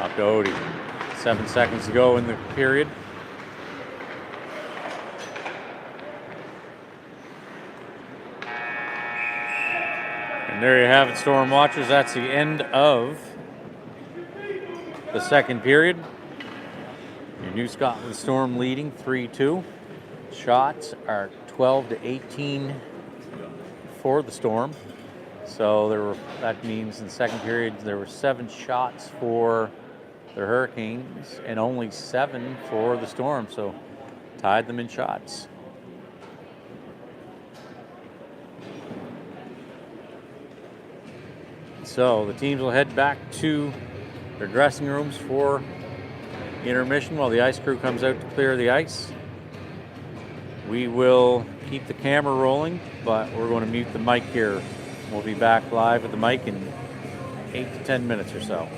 Up to Odie. 7 seconds to go in the period. And there you have it, Storm Watchers. That's the end of the second period. Your New Scotland Storm leading 3-2. Shots are 12 to 18 for the Storm. So that means in the second period there were 7 shots for the Hurricanes and only 7 for the Storm. So tied them in shots. So the teams will head back to their dressing rooms for intermission while the ice crew comes out to clear the ice. We will keep the camera rolling, but we're going to mute the mic here. We'll be back live with the mic in 8 to 10 minutes or so.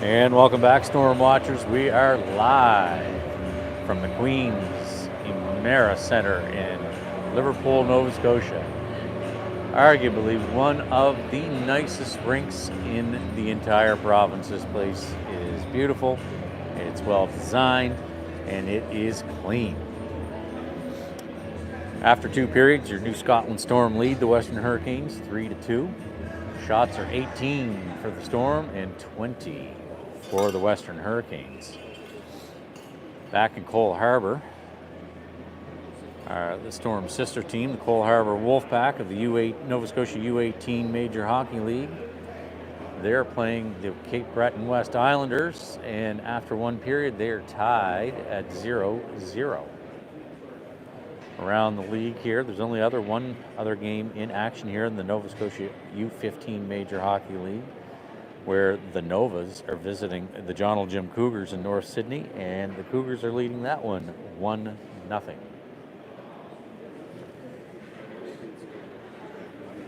And welcome back, Storm Watchers. We are live from the Queen's Emera Center in Liverpool, Nova Scotia. Arguably one of the nicest rinks in the entire province. This place is beautiful, it's well designed, and it is clean. After 2 periods, your New Scotland Storm lead the Western Hurricanes 3-2. Shots are 18 for the Storm and 20 for the Western Hurricanes. Back in Cole Harbour, the Storm's sister team, the Cole Harbour Wolfpack of the Nova Scotia U18 Major Hockey League. They're playing the Cape Breton West Islanders, and after 1 period, they are tied at 0-0. Around the league here, there's only one other game in action here in the Nova Scotia U15 Major Hockey League, where the Novas are visiting the John L. Jim Cougars in North Sydney, and the Cougars are leading that one 1-0.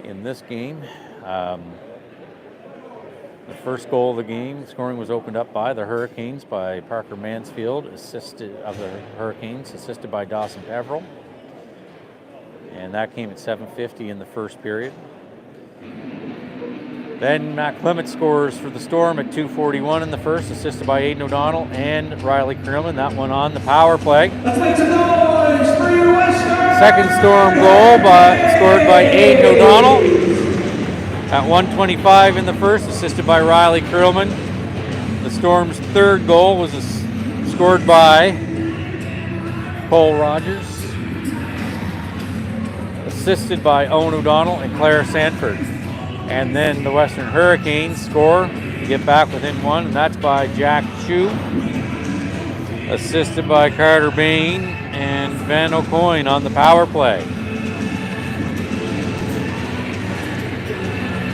In this game, the first goal of the game, scoring was opened up by the Hurricanes by Parker Mansfield, assisted by Dawson Peveril. And that came at 7:50 in the first period. Then Matt Clement scores for the Storm at 2:41 in the first, assisted by Aidan O'Donnell and Riley Creelman. That one on the power play. Let's make some noise for your Western! Second Storm goal scored by Aidan O'Donnell at 1:25 in the first, assisted by Riley Creelman. The Storm's third goal was scored by Cole Rogers, assisted by Owen O'Donnell and Claire Sanford. And then the Western Hurricanes score to get back within one, and that's by Jack Chu, assisted by Carter Bain and Van O'Coin on the power play.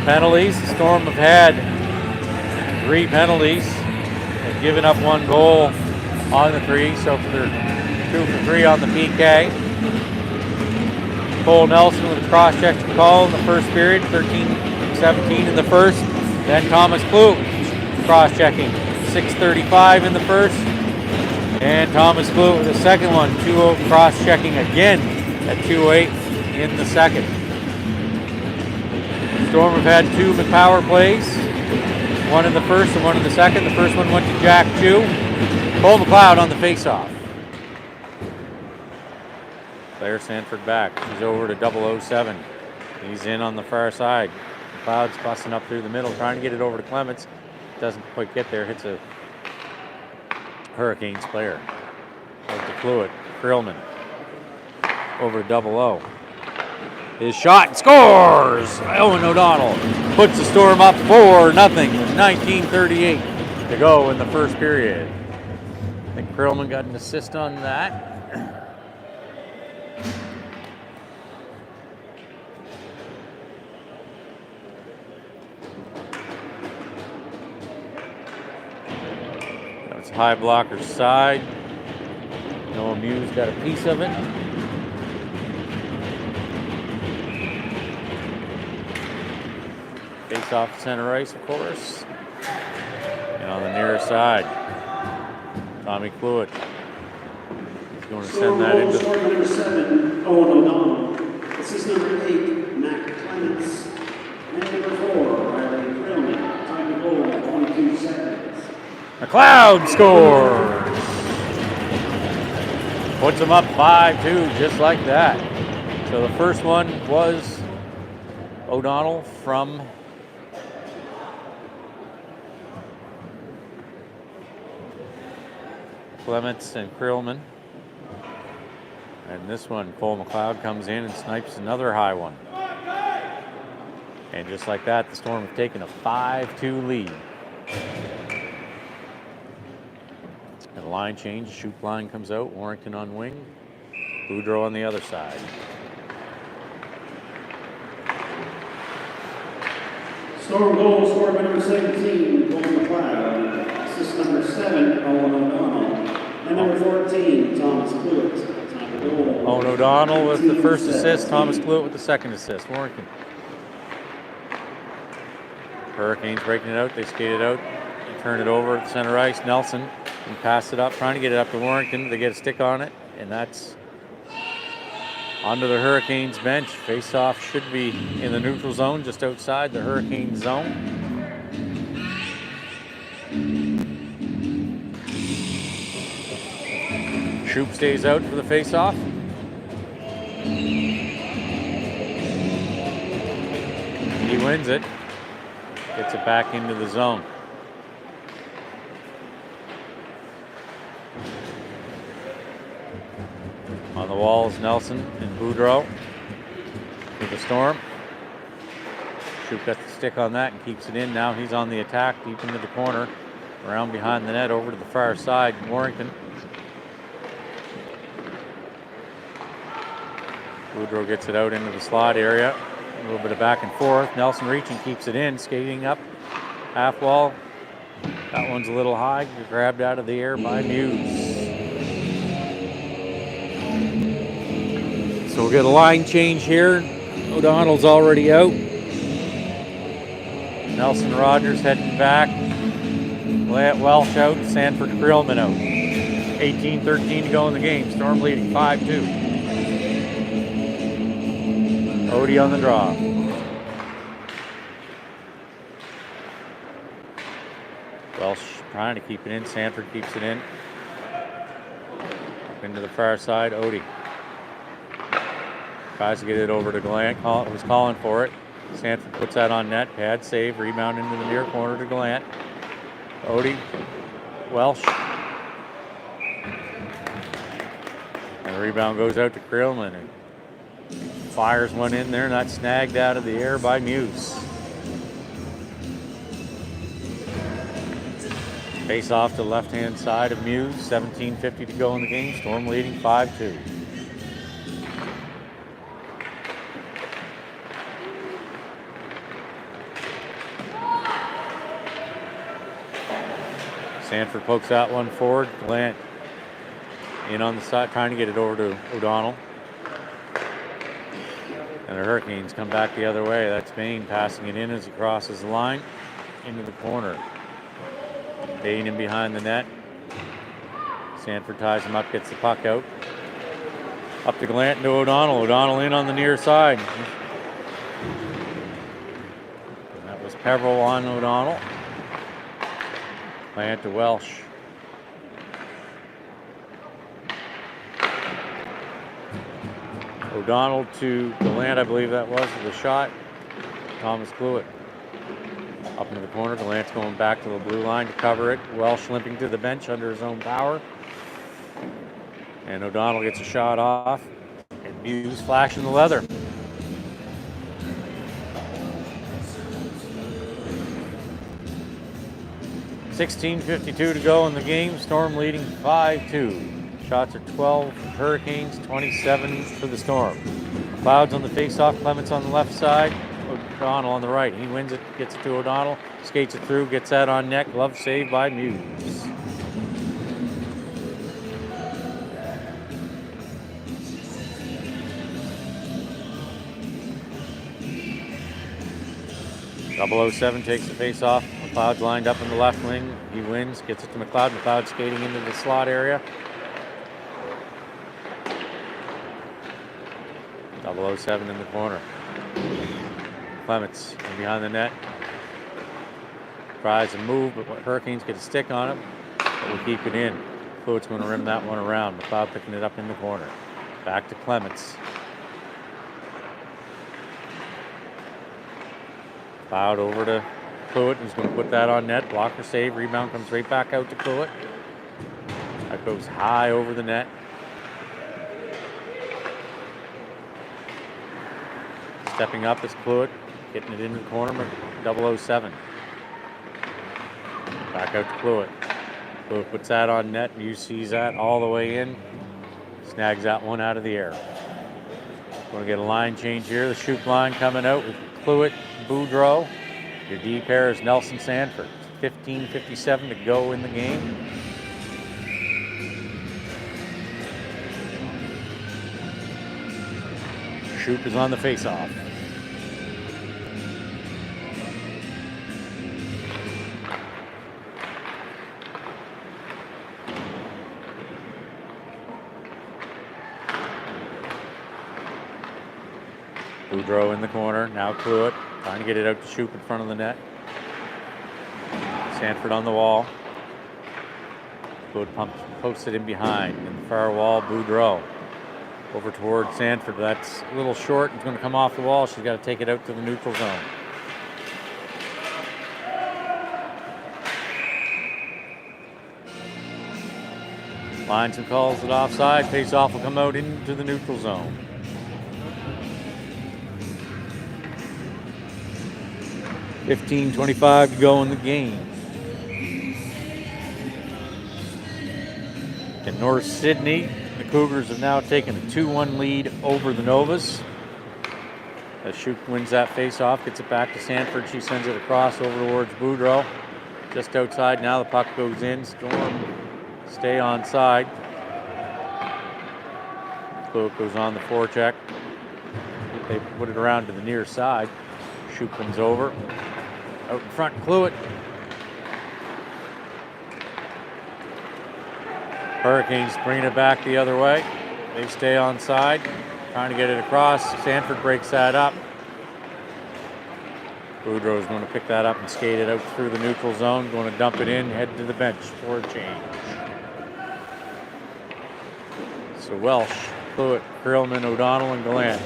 Penalties, the Storm have had 3 penalties. They've given up 1 goal on the 3, so they're 2 for 3 on the PK. Cole Nelson with a cross-check call in the first period, 13-17 in the first. Then Thomas Kluge cross-checking, 6:35 in the first. And Thomas Kluge with the second one, 2-0 cross-checking again at 2:08 in the second. Storm have had 2 power plays, 1 in the first and 1 in the second. The first one went to Jack Chu. Cole McLeod on the face-off. Claire Sanford back. She's over to 007. He's in on the far side. McLeod's busting up through the middle, trying to get it over to Clements. Doesn't quite get there. Hits a Hurricanes player. Over to Fluid. Creelman. Over to 00. His shot and scores! Owen O'Donnell puts the Storm up 4-0 with 19:38 to go in the first period. I think Creelman got an assist on that. That's high blocker side. Noah Muse got a piece of it. Face off center ice, of course. And on the near side, Tommy Cluett. He's going to send that into the... number 7, Owen O'Donnell. Assist number 8, Matt Clements. And number 4, Riley Creelman. Time to goal, 22 seconds. McLeod scores! Puts them up 5-2, just like that. So the first one was O'Donnell from Clements and Creelman. And this one, Cole McLeod comes in and snipes another high one. And just like that, the Storm have taken a 5-2 lead. And a line change, shoot line comes out, Warrington on wing, Boudreau on the other side. Storm goal scored by number 17, Cole McLeod. Assist number 7, Owen O'Donnell. And number 14, Thomas Cluett. Owen O'Donnell with the first assist, Thomas Cluett with the second assist. Warrington. Hurricanes breaking it out, they skated out turn it over at center ice. Nelson and pass it up, trying to get it up to Warrington. They get a stick on it, and that's onto the Hurricanes bench. Face-off should be in the neutral zone, just outside the Hurricane zone. Troop stays out for the face-off. He wins it. Gets it back into the zone. On the walls, Nelson and Boudreau to the Storm. Troop gets the stick on that and keeps it in. Now he's on the attack deep into the corner. Around behind the net, over to the far side. Warrington. Boudreau gets it out into the slot area. A little bit of back and forth. Nelson reaching, keeps it in. Skating up, half wall. That one's a little high. Grabbed out of the air by Muse. So we'll get a line change here. O'Donnell's already out. Nelson Rogers heading back. Welsh out. Sanford Krillman out. 18-13 to go in the game. Storm leading 5-2. Odie on the draw. Welsh trying to keep it in. Sanford keeps it in. Up into the far side. Odie tries to get it over to Gallant. Was calling for it. Sanford puts that on net. Pad save. Rebound into the near corner to Gallant. Odie. Welsh. And the rebound goes out to Krillman. Fires one in there, not snagged out of the air by Muse. Face off to the left-hand side of Muse. 17:50 to go in the game. Storm leading 5-2. Sanford pokes that one forward. Gallant in on the side, trying to get it over to O'Donnell. And the Hurricanes come back the other way. That's Bain passing it in as he crosses the line into the corner. Bain in behind the net. Sanford ties him up, gets the puck out. Up to Gallant and to O'Donnell. O'Donnell in on the near side. And that was Peveril on O'Donnell. Gallant to Welsh. O'Donnell to Gallant, I believe that was the shot. Thomas Cluett up into the corner. Gallant's going back to the blue line to cover it. Welsh limping to the bench under his own power. And O'Donnell gets a shot off. And Muse flashing the leather. $16:52 to go in the game. Storm leading 5-2. Shots are 12 for Hurricanes, 27 for the Storm. Clouds on the face-off, Clements on the left side, O'Donnell on the right. He wins it, gets it to O'Donnell, skates it through, gets that on net, glove saved by Muse. .007 takes the face-off. McLeod's lined up in the left wing. He wins, gets it to McLeod. McLeod skating into the slot area. 007 in the corner. Clements in behind the net. Tries to move, but Hurricanes get a stick on him. But we keep it in. Cluett's going to rim that one around. McLeod picking it up in the corner. Back to Clements. McLeod over to Cluett, who's going to put that on net. Blocker save. Rebound comes right back out to Cluett. That goes high over the net. Stepping up is Cluett, getting it into the corner, 007. Back out to Cluett. Cluett puts that on net, and you sees that all the way in. Snags that one out of the air. Going to get a line change here. The shoot line coming out with Cluett, Boudreau. Your D pair is Nelson Sanford. 15:57 to go in the game. Shoop is on the face-off. Boudreau in the corner. Now Cluett trying to get it out to Shoup in front of the net. Sanford on the wall. Cluett posts it in behind. In the far wall, Boudreau. Over toward Sanford. That's a little short. It's going to come off the wall. She's got to take it out to the neutral zone. Lines and calls it offside. Face-off will come out into the neutral zone. .25 to go in the game. In North Sydney, the Cougars have now taken a 2-1 lead over the Novas. As Shoup wins that face-off, gets it back to Sanford. She sends it across over towards Boudreau. Just outside now, the puck goes in. Storm stay onside. Cluett goes on the forecheck. They put it around to the near side. Shoup comes over. Out in front, Cluett. Hurricanes bringing it back the other way. They stay onside, trying to get it across. Sanford breaks that up. Boudreau is going to pick that up and skate it out through the neutral zone. Going to dump it in, head to the bench for a change. So Welsh, Cluett, Krillman, O'Donnell, and Gallant.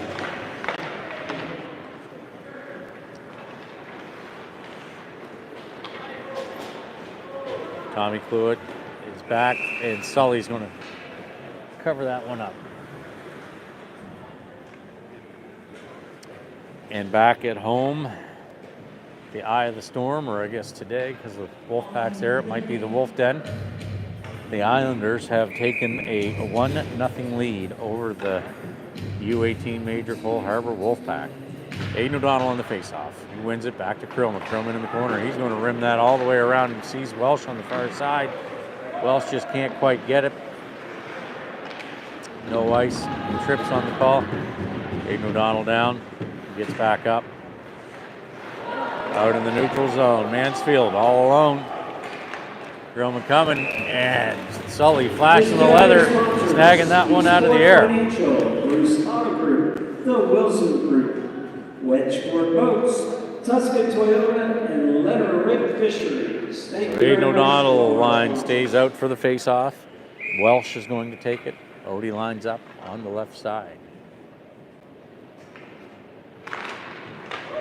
Tommy Cluett is back, and Sully's going to cover that one up. And back at home, the eye of the storm, or I guess today, because the Wolfpack's there, it might be the Wolf Den. The Islanders have taken a 1-0 lead over the U18 Major Cole Harbour Wolfpack. Aiden O'Donnell on the faceoff. He wins it back to Krillman. Krillman in the corner. He's going to rim that all the way around and sees Welsh on the far side. Welsh just can't quite get it. No ice. Trips on the call. Aiden O'Donnell down. He gets back up. Out in the neutral zone. Mansfield all alone. Krillman coming. And Sully flashing the leather. Snagging that one out of the air. Bruce Auto Group, the Wilson Group, Wedgeport Boats, Tuscan Toyota, and Letter Rip Fisheries. Aiden O'Donnell line stays out for the face-off. Welsh is going to take it. Odie lines up on the left side.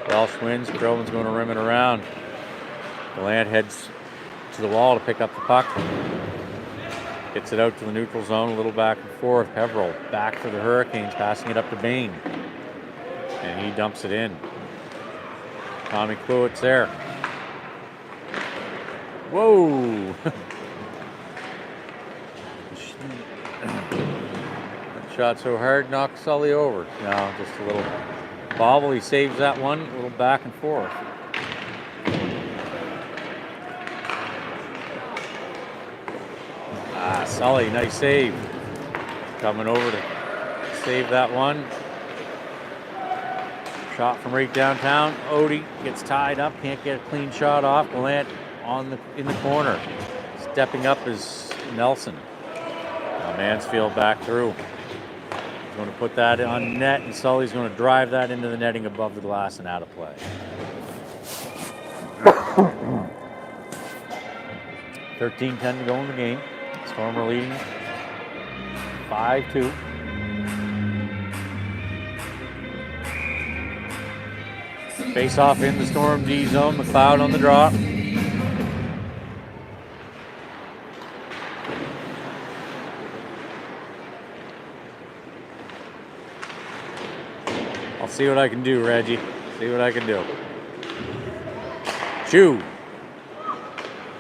Welsh wins. Krillman's going to rim it around. Gallant heads to the wall to pick up the puck. Gets it out to the neutral zone, a little back and forth. Peveril back for the Hurricanes, passing it up to Bain. And he dumps it in. Tommy Cluett's there. Whoa! That shot so hard, knocked Sully over. No, just a little bobble. He saves that one, a little back and forth. Sully, nice save. Coming over to save that one. Shot from right downtown. Odie gets tied up, can't get a clean shot off. Gallant in the corner. Stepping up is Nelson. Now Mansfield back through. He's going to put that on net, and Sully's going to drive that into the netting above the glass and out of play. 13-10 to go in the game. Storm are leading 5-2. Face off in the Storm D zone. McLeod on the draw. I'll see what I can do, Reggie. See what I can do. Chew.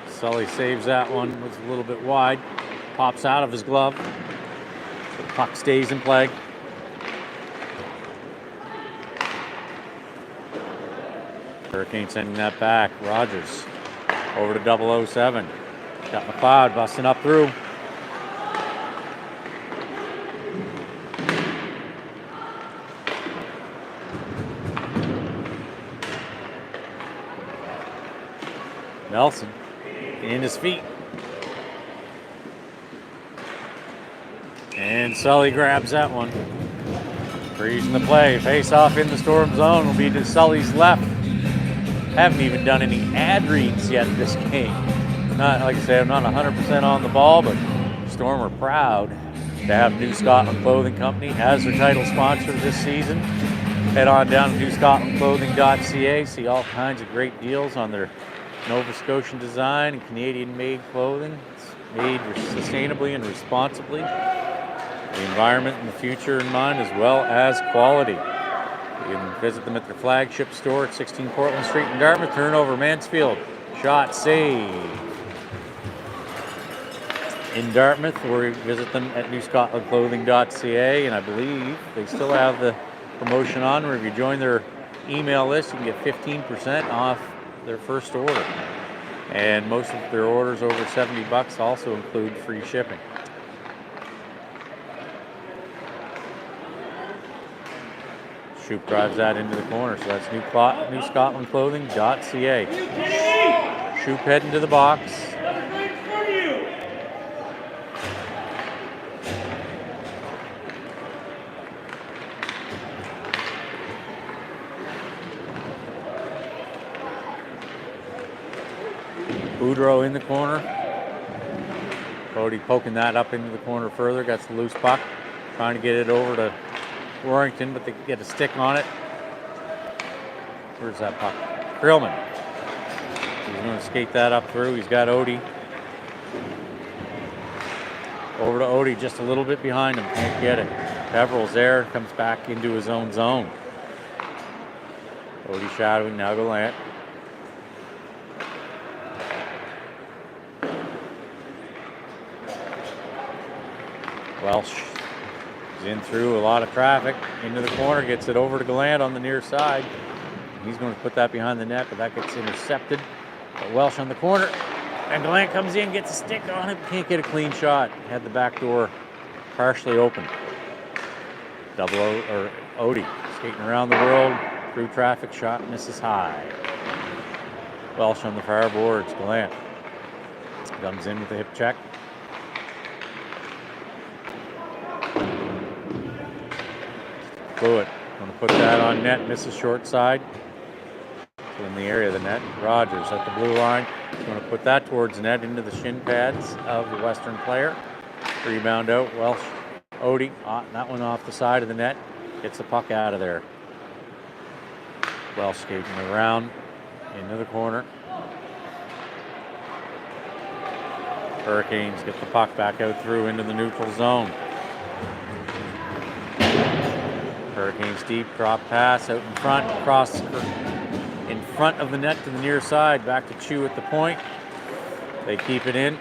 Sully saves that one. Was a little bit wide. Pops out of his glove. The puck stays in play. Hurricane sending that back. Rogers over to 007. Got McLeod busting up through. Nelson in his feet. And Sully grabs that one. Freezing the play. Face off in the Storm zone will be to Sully's left. Haven't even done any ad reads yet this game. Not, like I said, I'm not 100% on the ball, but Storm are proud to have New Scotland Clothing Company as their title sponsor this season. Head on down to newscotlandclothing.ca, see all kinds of great deals on their Nova Scotian design and Canadian-made clothing. It's made sustainably and responsibly. The environment and the future in mind, as well as quality. You can visit them at their flagship store at 16 Portland Street in Dartmouth. Turnover, Mansfield. Shot, save. In Dartmouth, or visit them at newscotlandclothing.ca, and I believe they still have the promotion on where if you join their email list, you can get 15% off their first order. And most of their orders over $70 also include free shipping. Shoop drives that into the corner, so that's newscotlandclothing.ca. Shoop heading to the box. Boudreau in the corner. Cody poking that up into the corner further. Got the loose puck. Trying to get it over to Warrington, but they get a stick on it. Where's that puck? Krillman. He's going to skate that up through. He's got Odie. Over to Odie, just a little bit behind him. Can't get it. Peveril's there. Comes back into his own zone. Odie shadowing. Now Gallant. Welsh is in through a lot of traffic, into the corner, gets it over to Gallant on the near side. He's going to put that behind the net, but that gets intercepted. But Welsh on the corner, and Gallant comes in, gets a stick on it, can't get a clean shot. Had the back door partially open. Odie skating around the world, through traffic, shot misses high. Welsh on the far boards, Gallant comes in with a hip check. Fluid, going to put that on net, misses short side. So in the area of the net, Rogers at the blue line. Going to put that towards the net into the shin pads of the Western player. Rebound out, Welsh, Odie, that one off the side of the net. Gets the puck out of there. Welsh skating around into the corner. Hurricanes get the puck back out through into the neutral zone. Hurricanes deep, drop pass out in front, across in front of the net to the near side, back to Chu at the point. They keep it in.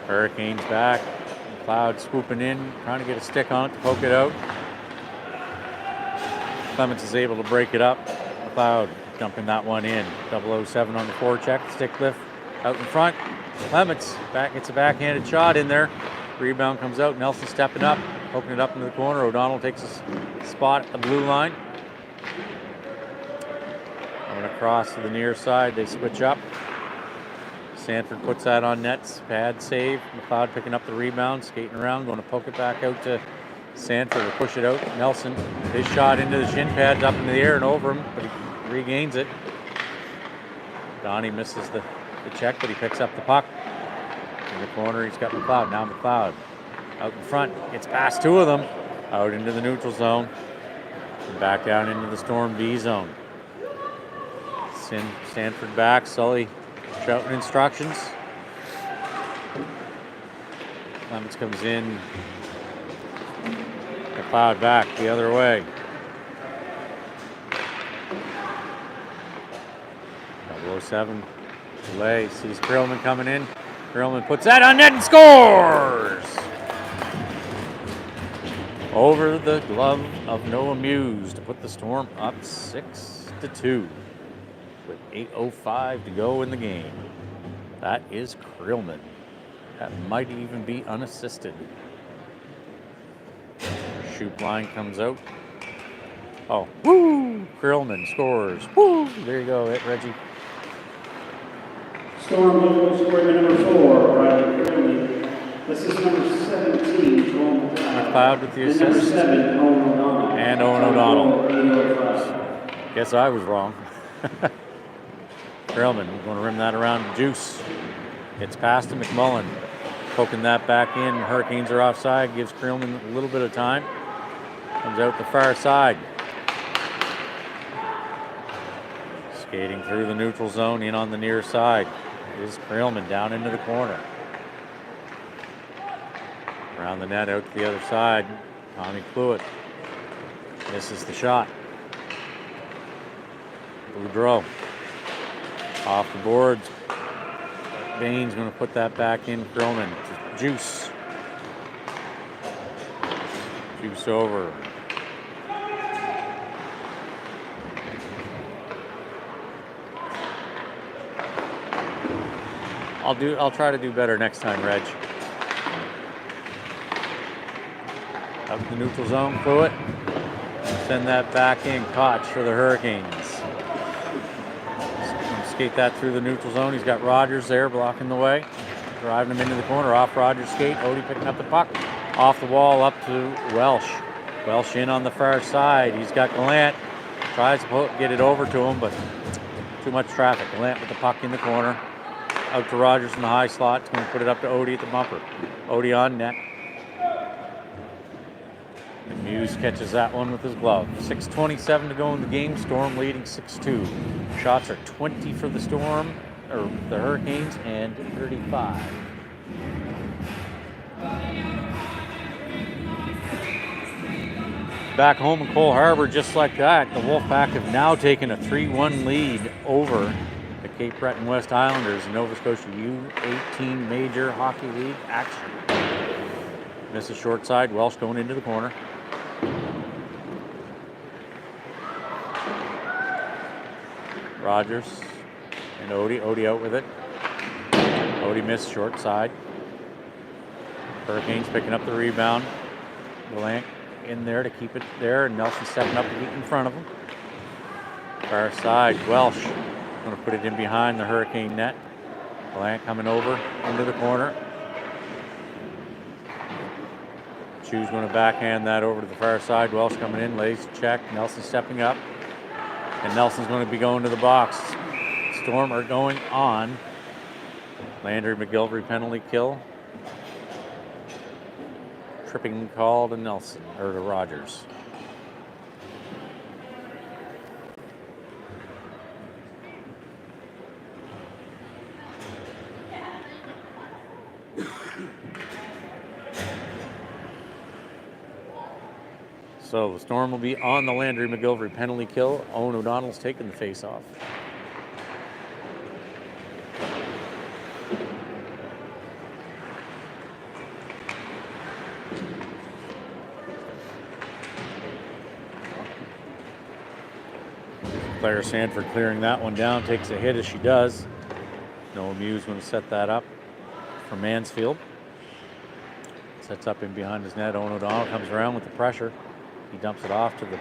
Hurricanes back, McLeod swooping in, trying to get a stick on it to poke it out. Clements is able to break it up. McLeod dumping that one in. 007 on the forecheck, stick lift out in front. Clements gets a backhanded shot in there. Rebound comes out. Nelson stepping up, poking it up into the corner. O'Donnell takes a spot at the blue line. Going across to the near side. They switch up. Sanford puts that on nets. Pad save. McLeod picking up the rebound, skating around, going to poke it back out to Sanford to push it out. Nelson, his shot into the shin pads up into the air and over him, but he regains it. Donnie misses the check, but he picks up the puck. In the corner, he's got McLeod. Now McLeod out in front. Gets past two of them. Out into the neutral zone. And back down into the Storm B zone. Stanford back. Sully shouting instructions. Clements comes in. McLeod back the other way. 007. Delay, sees Krillman coming in. Krillman puts that on net and scores! Over the glove of Noah Muse to put the Storm up 6-2 with 8:05 to go in the game. That is Krillman. That might even be unassisted. Shoop line comes out. Oh, woo! Krillman scores. Woo! There you go, Reggie. Storm local scorer number 4, Riley Curley. Assist number 17, Cole McLeod with the and number assist. 7, Owen O'Donnell. And Owen O'Donnell. Guess I was wrong. Perelman going to rim that around to Juice. Gets past to McMullen. Poking that back in. Hurricanes are offside. Gives Perelman a little bit of time. Comes out the far side. Skating through the neutral zone, in on the near side is Perelman down into the corner. Around the net, out to the other side. Tommy Cluett misses the shot. Boudreau off the boards. Bain's going to put that back in. Perelman to Juice. Juice over. I'll try to do better next time, Reg. Up the neutral zone, Cluett. Send that back in. Koch for the Hurricanes. Skate that through the neutral zone. He's got Rogers there blocking the way. Driving him into the corner. Off Rogers' skate. Odie picking up the puck. Off the wall up to Welsh. Welsh in on the far side. He's got Gallant. Tries to get it over to him, but too much traffic. Gallant with the puck in the corner. Out to Rogers in the high slot. Going to put it up to Odie at the bumper. Odie on net. And Muse catches that one with his glove. 6:27 to go in the game. Storm leading 6-2. Shots are 20 for the Storm, or the Hurricanes, and 35. Back home in Cole Harbour, just like that, the Wolfpack have now taken a 3-1 lead over the Cape Breton West Islanders in Nova Scotia U15 Major Hockey League action. Misses short side. Welsh going into the corner. Rogers and Odie. Odie out with it. Odie missed short side. Hurricanes picking up the rebound. Gallant in there to keep it there, and Nelson stepping up to get in front of him. Far side. Welsh going to put it in behind the Hurricane net. Gallant coming over into the corner. Chu's going to backhand that over to the far side. Welsh coming in, lays check. Nelson stepping up. And Nelson's going to be going to the box. Storm are going on. Landry McGilvery penalty kill. Tripping call to Nelson, or to Rogers. So the Storm will be on the Landry McGilvery penalty kill. Owen O'Donnell's taking the face-off. Claire Sanford clearing that one down, takes a hit as she does. Noah Muse going to set that up for Mansfield. Sets up in behind his net. Owen O'Donnell comes around with the pressure. He dumps it off to the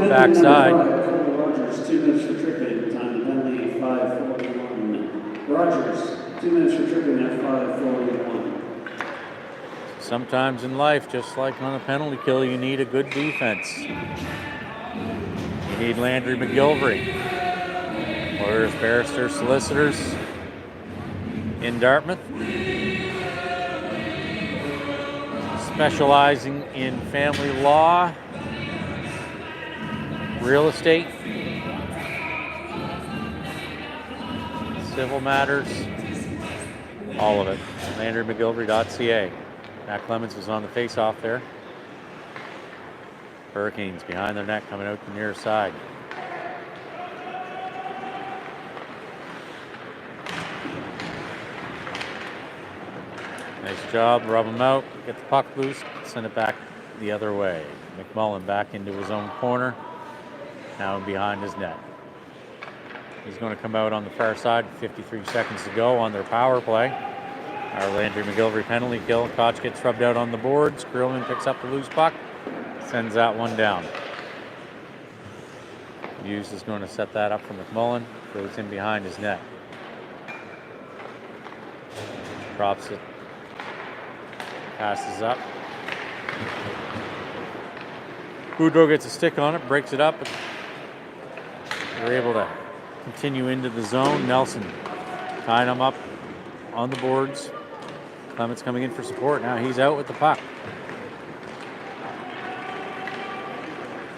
backside. Rogers, 2 minutes for tripping. Time to penalty, 5:41. Rogers, 2 minutes for tripping at 5:41. Sometimes in life, just like on a penalty kill, you need a good defense. You need Landry McGilvery. Lawyers, barristers, solicitors in Dartmouth. Specializing in family law, real estate, civil matters, all of it. LandryMcGilvery.ca. Matt Clemens was on the face-off there. Hurricanes behind their net, coming out the near side. Nice job, rub him out, get the puck loose, send it back the other way. McMullen back into his own corner, now behind his net. He's going to come out on the far side, 53 seconds to go on their power play. Our Landry McGilvery penalty kill. Koch gets rubbed out on the boards. Grillman picks up the loose puck, sends that one down. Hughes is going to set that up for McMullen, goes in behind his net. Drops it. Passes up. Boudreau gets a stick on it, breaks it up. They're able to continue into the zone. Nelson tying him up on the boards. Clements coming in for support. Now he's out with the puck.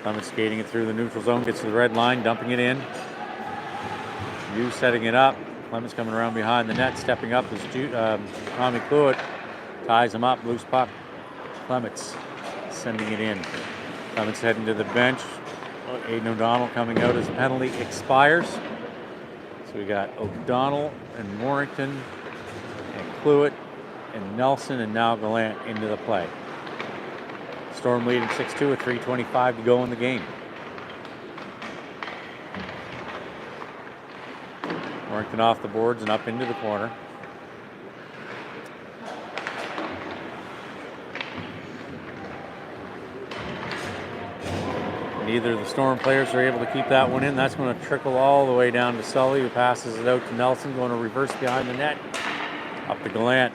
Clements skating it through the neutral zone, gets to the red line, dumping it in. Hughes setting it up. Clements coming around behind the net, stepping up as Tommy Cluett ties him up, loose puck. Clements sending it in. Clements heading to the bench. Aiden O'Donnell coming out as the penalty expires. So we got O'Donnell and Warrington and Cluett and Nelson and now Gallant into the play. Storm leading 6-2 with 3:25 to go in the game. Warrington off the boards and up into the corner. Neither of the Storm players are able to keep that one in. That's going to trickle all the way down to Sully, who passes it out to Nelson, going to reverse behind the net. Up to Gallant.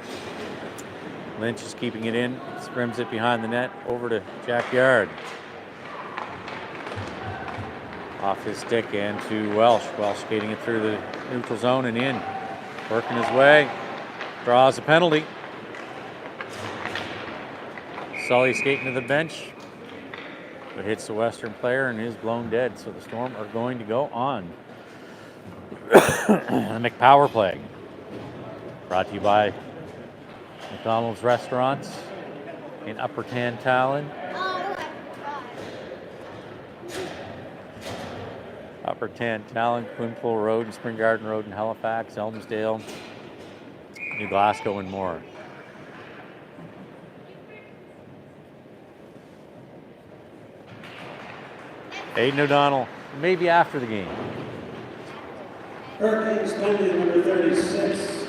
Lynch is keeping it in, scrims it behind the net, over to Jack Yard. Off his stick and to Welsh. Welsh skating it through the neutral zone and in. Working his way. Draws a penalty. Sully skating to the bench. But hits the Western player and is blown dead. So the Storm are going to go on. The McPower play. Brought to you by McDonald's Restaurants in Upper Tantallon. Upper Tantallon, Quinpool Road, and Spring Garden Road in Halifax, Elmsdale, New Glasgow, and more. Aiden O'Donnell, maybe after the game. Hurricanes penalty number 36.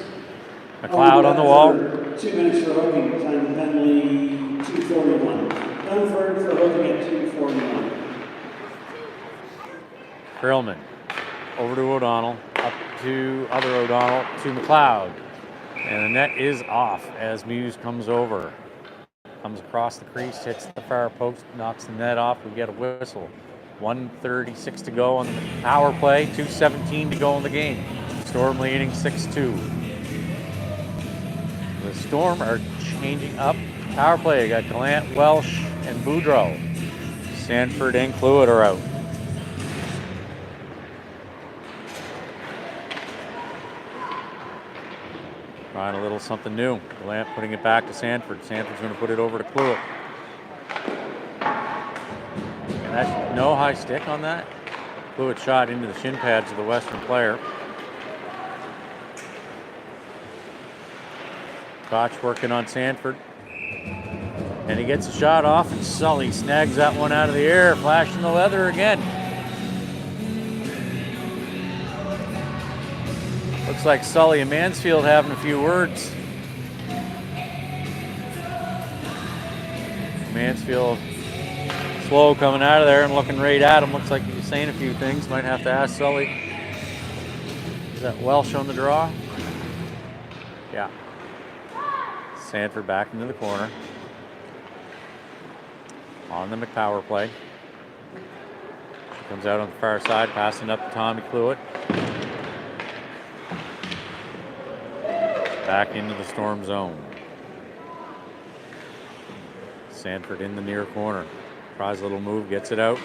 McLeod on the wall. 2 minutes for hooking, time the penalty 2:41. Dunford for hooking at 2:41. Krillman over to O'Donnell, up to other O'Donnell, to McLeod. And the net is off as Muse comes over. Comes across the crease, hits the far post, knocks the net off. We get a whistle. 1:36 to go on the power play, 2:17 to go in the game. Storm leading 6-2. The Storm are changing up power play. Got Gallant, Welsh, and Boudreau. Sanford and Cluett are out. Trying a little something new. Gallant putting it back to Sanford. Sanford's going to put it over to Cluett. And that's no high stick on that. Cluett shot into the shin pads of the Western player. Koch working on Sanford. And he gets a shot off, and Sully snags that one out of the air, flashing the leather again. Looks like Sully and Mansfield having a few words. Mansfield slow coming out of there and looking right at him. Looks like he's saying a few things. Might have to ask Sully. Is that Welsh on the draw? Yeah. Sanford back into the corner. On the McPower play. She comes out on the far side, passing up to Tommy Cluett. Back into the Storm zone. Sanford in the near corner. Tries a little move, gets it out.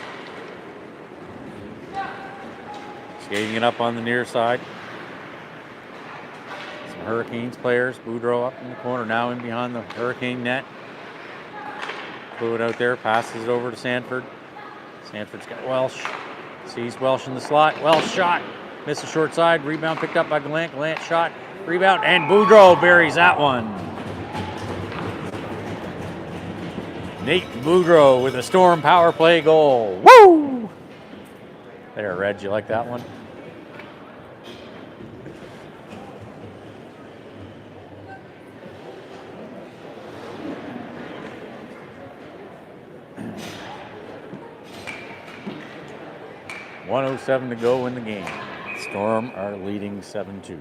Skating it up on the near side. Some Hurricanes players. Boudreau up in the corner, now in behind the Hurricane net. Cluett out there, passes it over to Sanford. Sanford's got Welsh. Sees Welsh in the slot. Welsh shot. Missed the short side. Rebound picked up by Gallant. Gallant shot. Rebound, and Boudreau buries that one. Nate Boudreau with a Storm power play goal. Woo! There, Red, you like that one? .107 to go in the game. Storm are leading 7-2.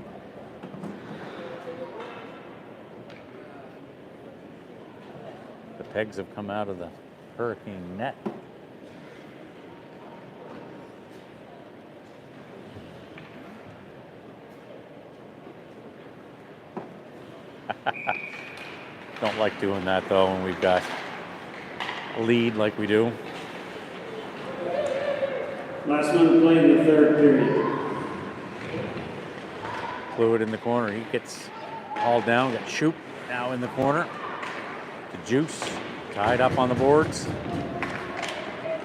Pegs have come out of the hurricane net. Don't like doing that though when we've got a lead like we do. Last minute play in the third period. Fluid in the corner. He gets hauled down. Got Shoop now in the corner. The Juice tied up on the boards.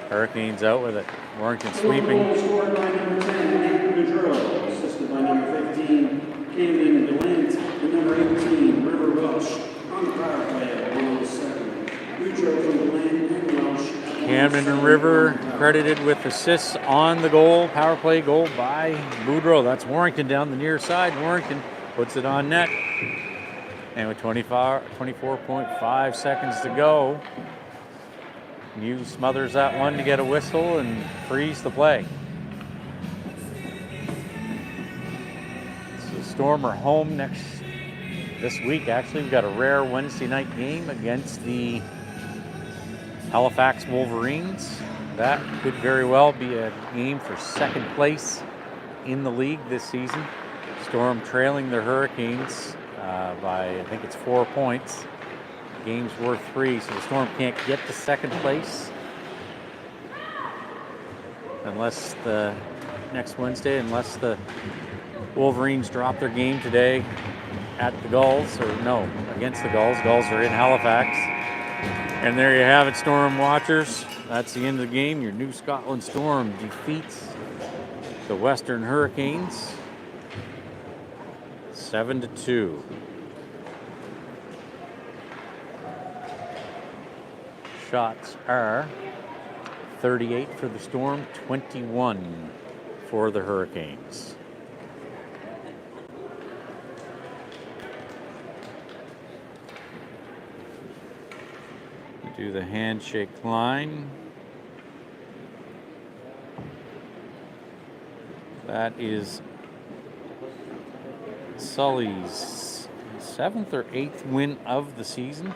Hurricanes out with it. Warrington sweeping. Scored by number 10, Nate Maduro. Assisted by number 15, Camden DeWint. And number 18, River Welsh. On the power play at 107. Maduro from DeWint and Welsh. Camden and River credited with assists on the goal. Power play goal by Boudreau. That's Warrington down the near side. Warrington puts it on net. And with 24.5 seconds to go, Hughes smothers that one to get a whistle and frees the play. So Storm are home this week. Actually, we've got a rare Wednesday night game against the Halifax Wolverines. That could very well be a game for second place in the league this season. Storm trailing the Hurricanes by, I think it's 4 points. Game's worth 3, so the Storm can't get to second place unless next Wednesday, unless the Wolverines drop their game today at the Gulls, or no, against the Gulls. Gulls are in Halifax. And there you have it, Storm watchers. That's the end of the game. Your New Scotland Storm defeats the Western Hurricanes 7-2. Shots are 38 for the Storm, 21 for the Hurricanes. Do the handshake line. That is Sully's 7th or 8th win of the season.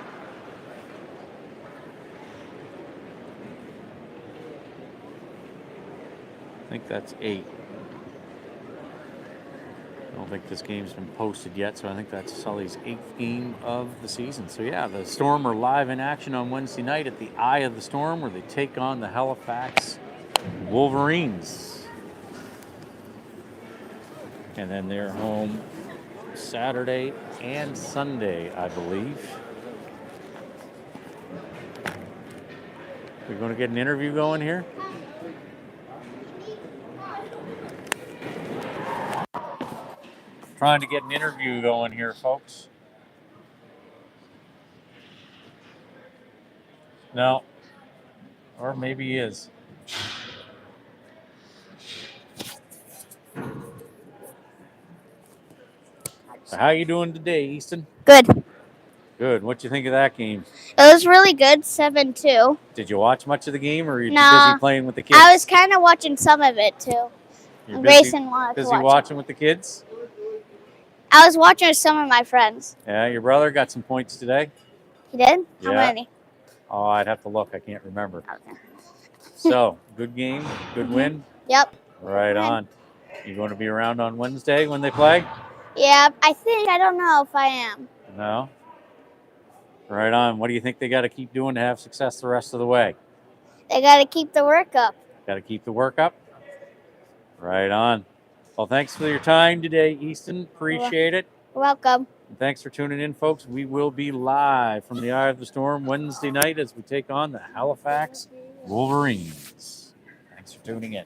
I think that's 8. I don't think this game's been posted yet, so I think that's Sully's 8th game of the season. So yeah, the Storm are live in action on Wednesday night at the Eye of the Storm, where they take on the Halifax Wolverines. And then they're home Saturday and Sunday, I believe. We're going to get an interview going here. Trying to get an interview going here, folks. No. Or maybe he is. So how you doing today, Easton? Good. Good. What'd you think of that game? It was really good, 7-2. Did you watch much of the game, or were you too No. busy playing with the kids? I was kind of watching some of it, too. You're Grayson wanted to busy watch watching with the kids? I was watching with some of my friends. Yeah, your brother got some points today? He did? How Yeah. many? Oh, I'd have to look. I can't remember. Okay. So, good game, good win. Yep. Right on. You going to be around on Wednesday when they play? Yeah, I think. I don't know if I am. No? Right on. What do you think they got to keep doing to have success the rest of the way? They got to keep the work up. Got to keep the work up? Right on. Well, thanks for your time today, Easton. Appreciate it. You're welcome. And thanks for tuning in, folks. We will be live from the Eye of the Storm Wednesday night as we take on the Halifax Wolverines. Thanks for tuning in.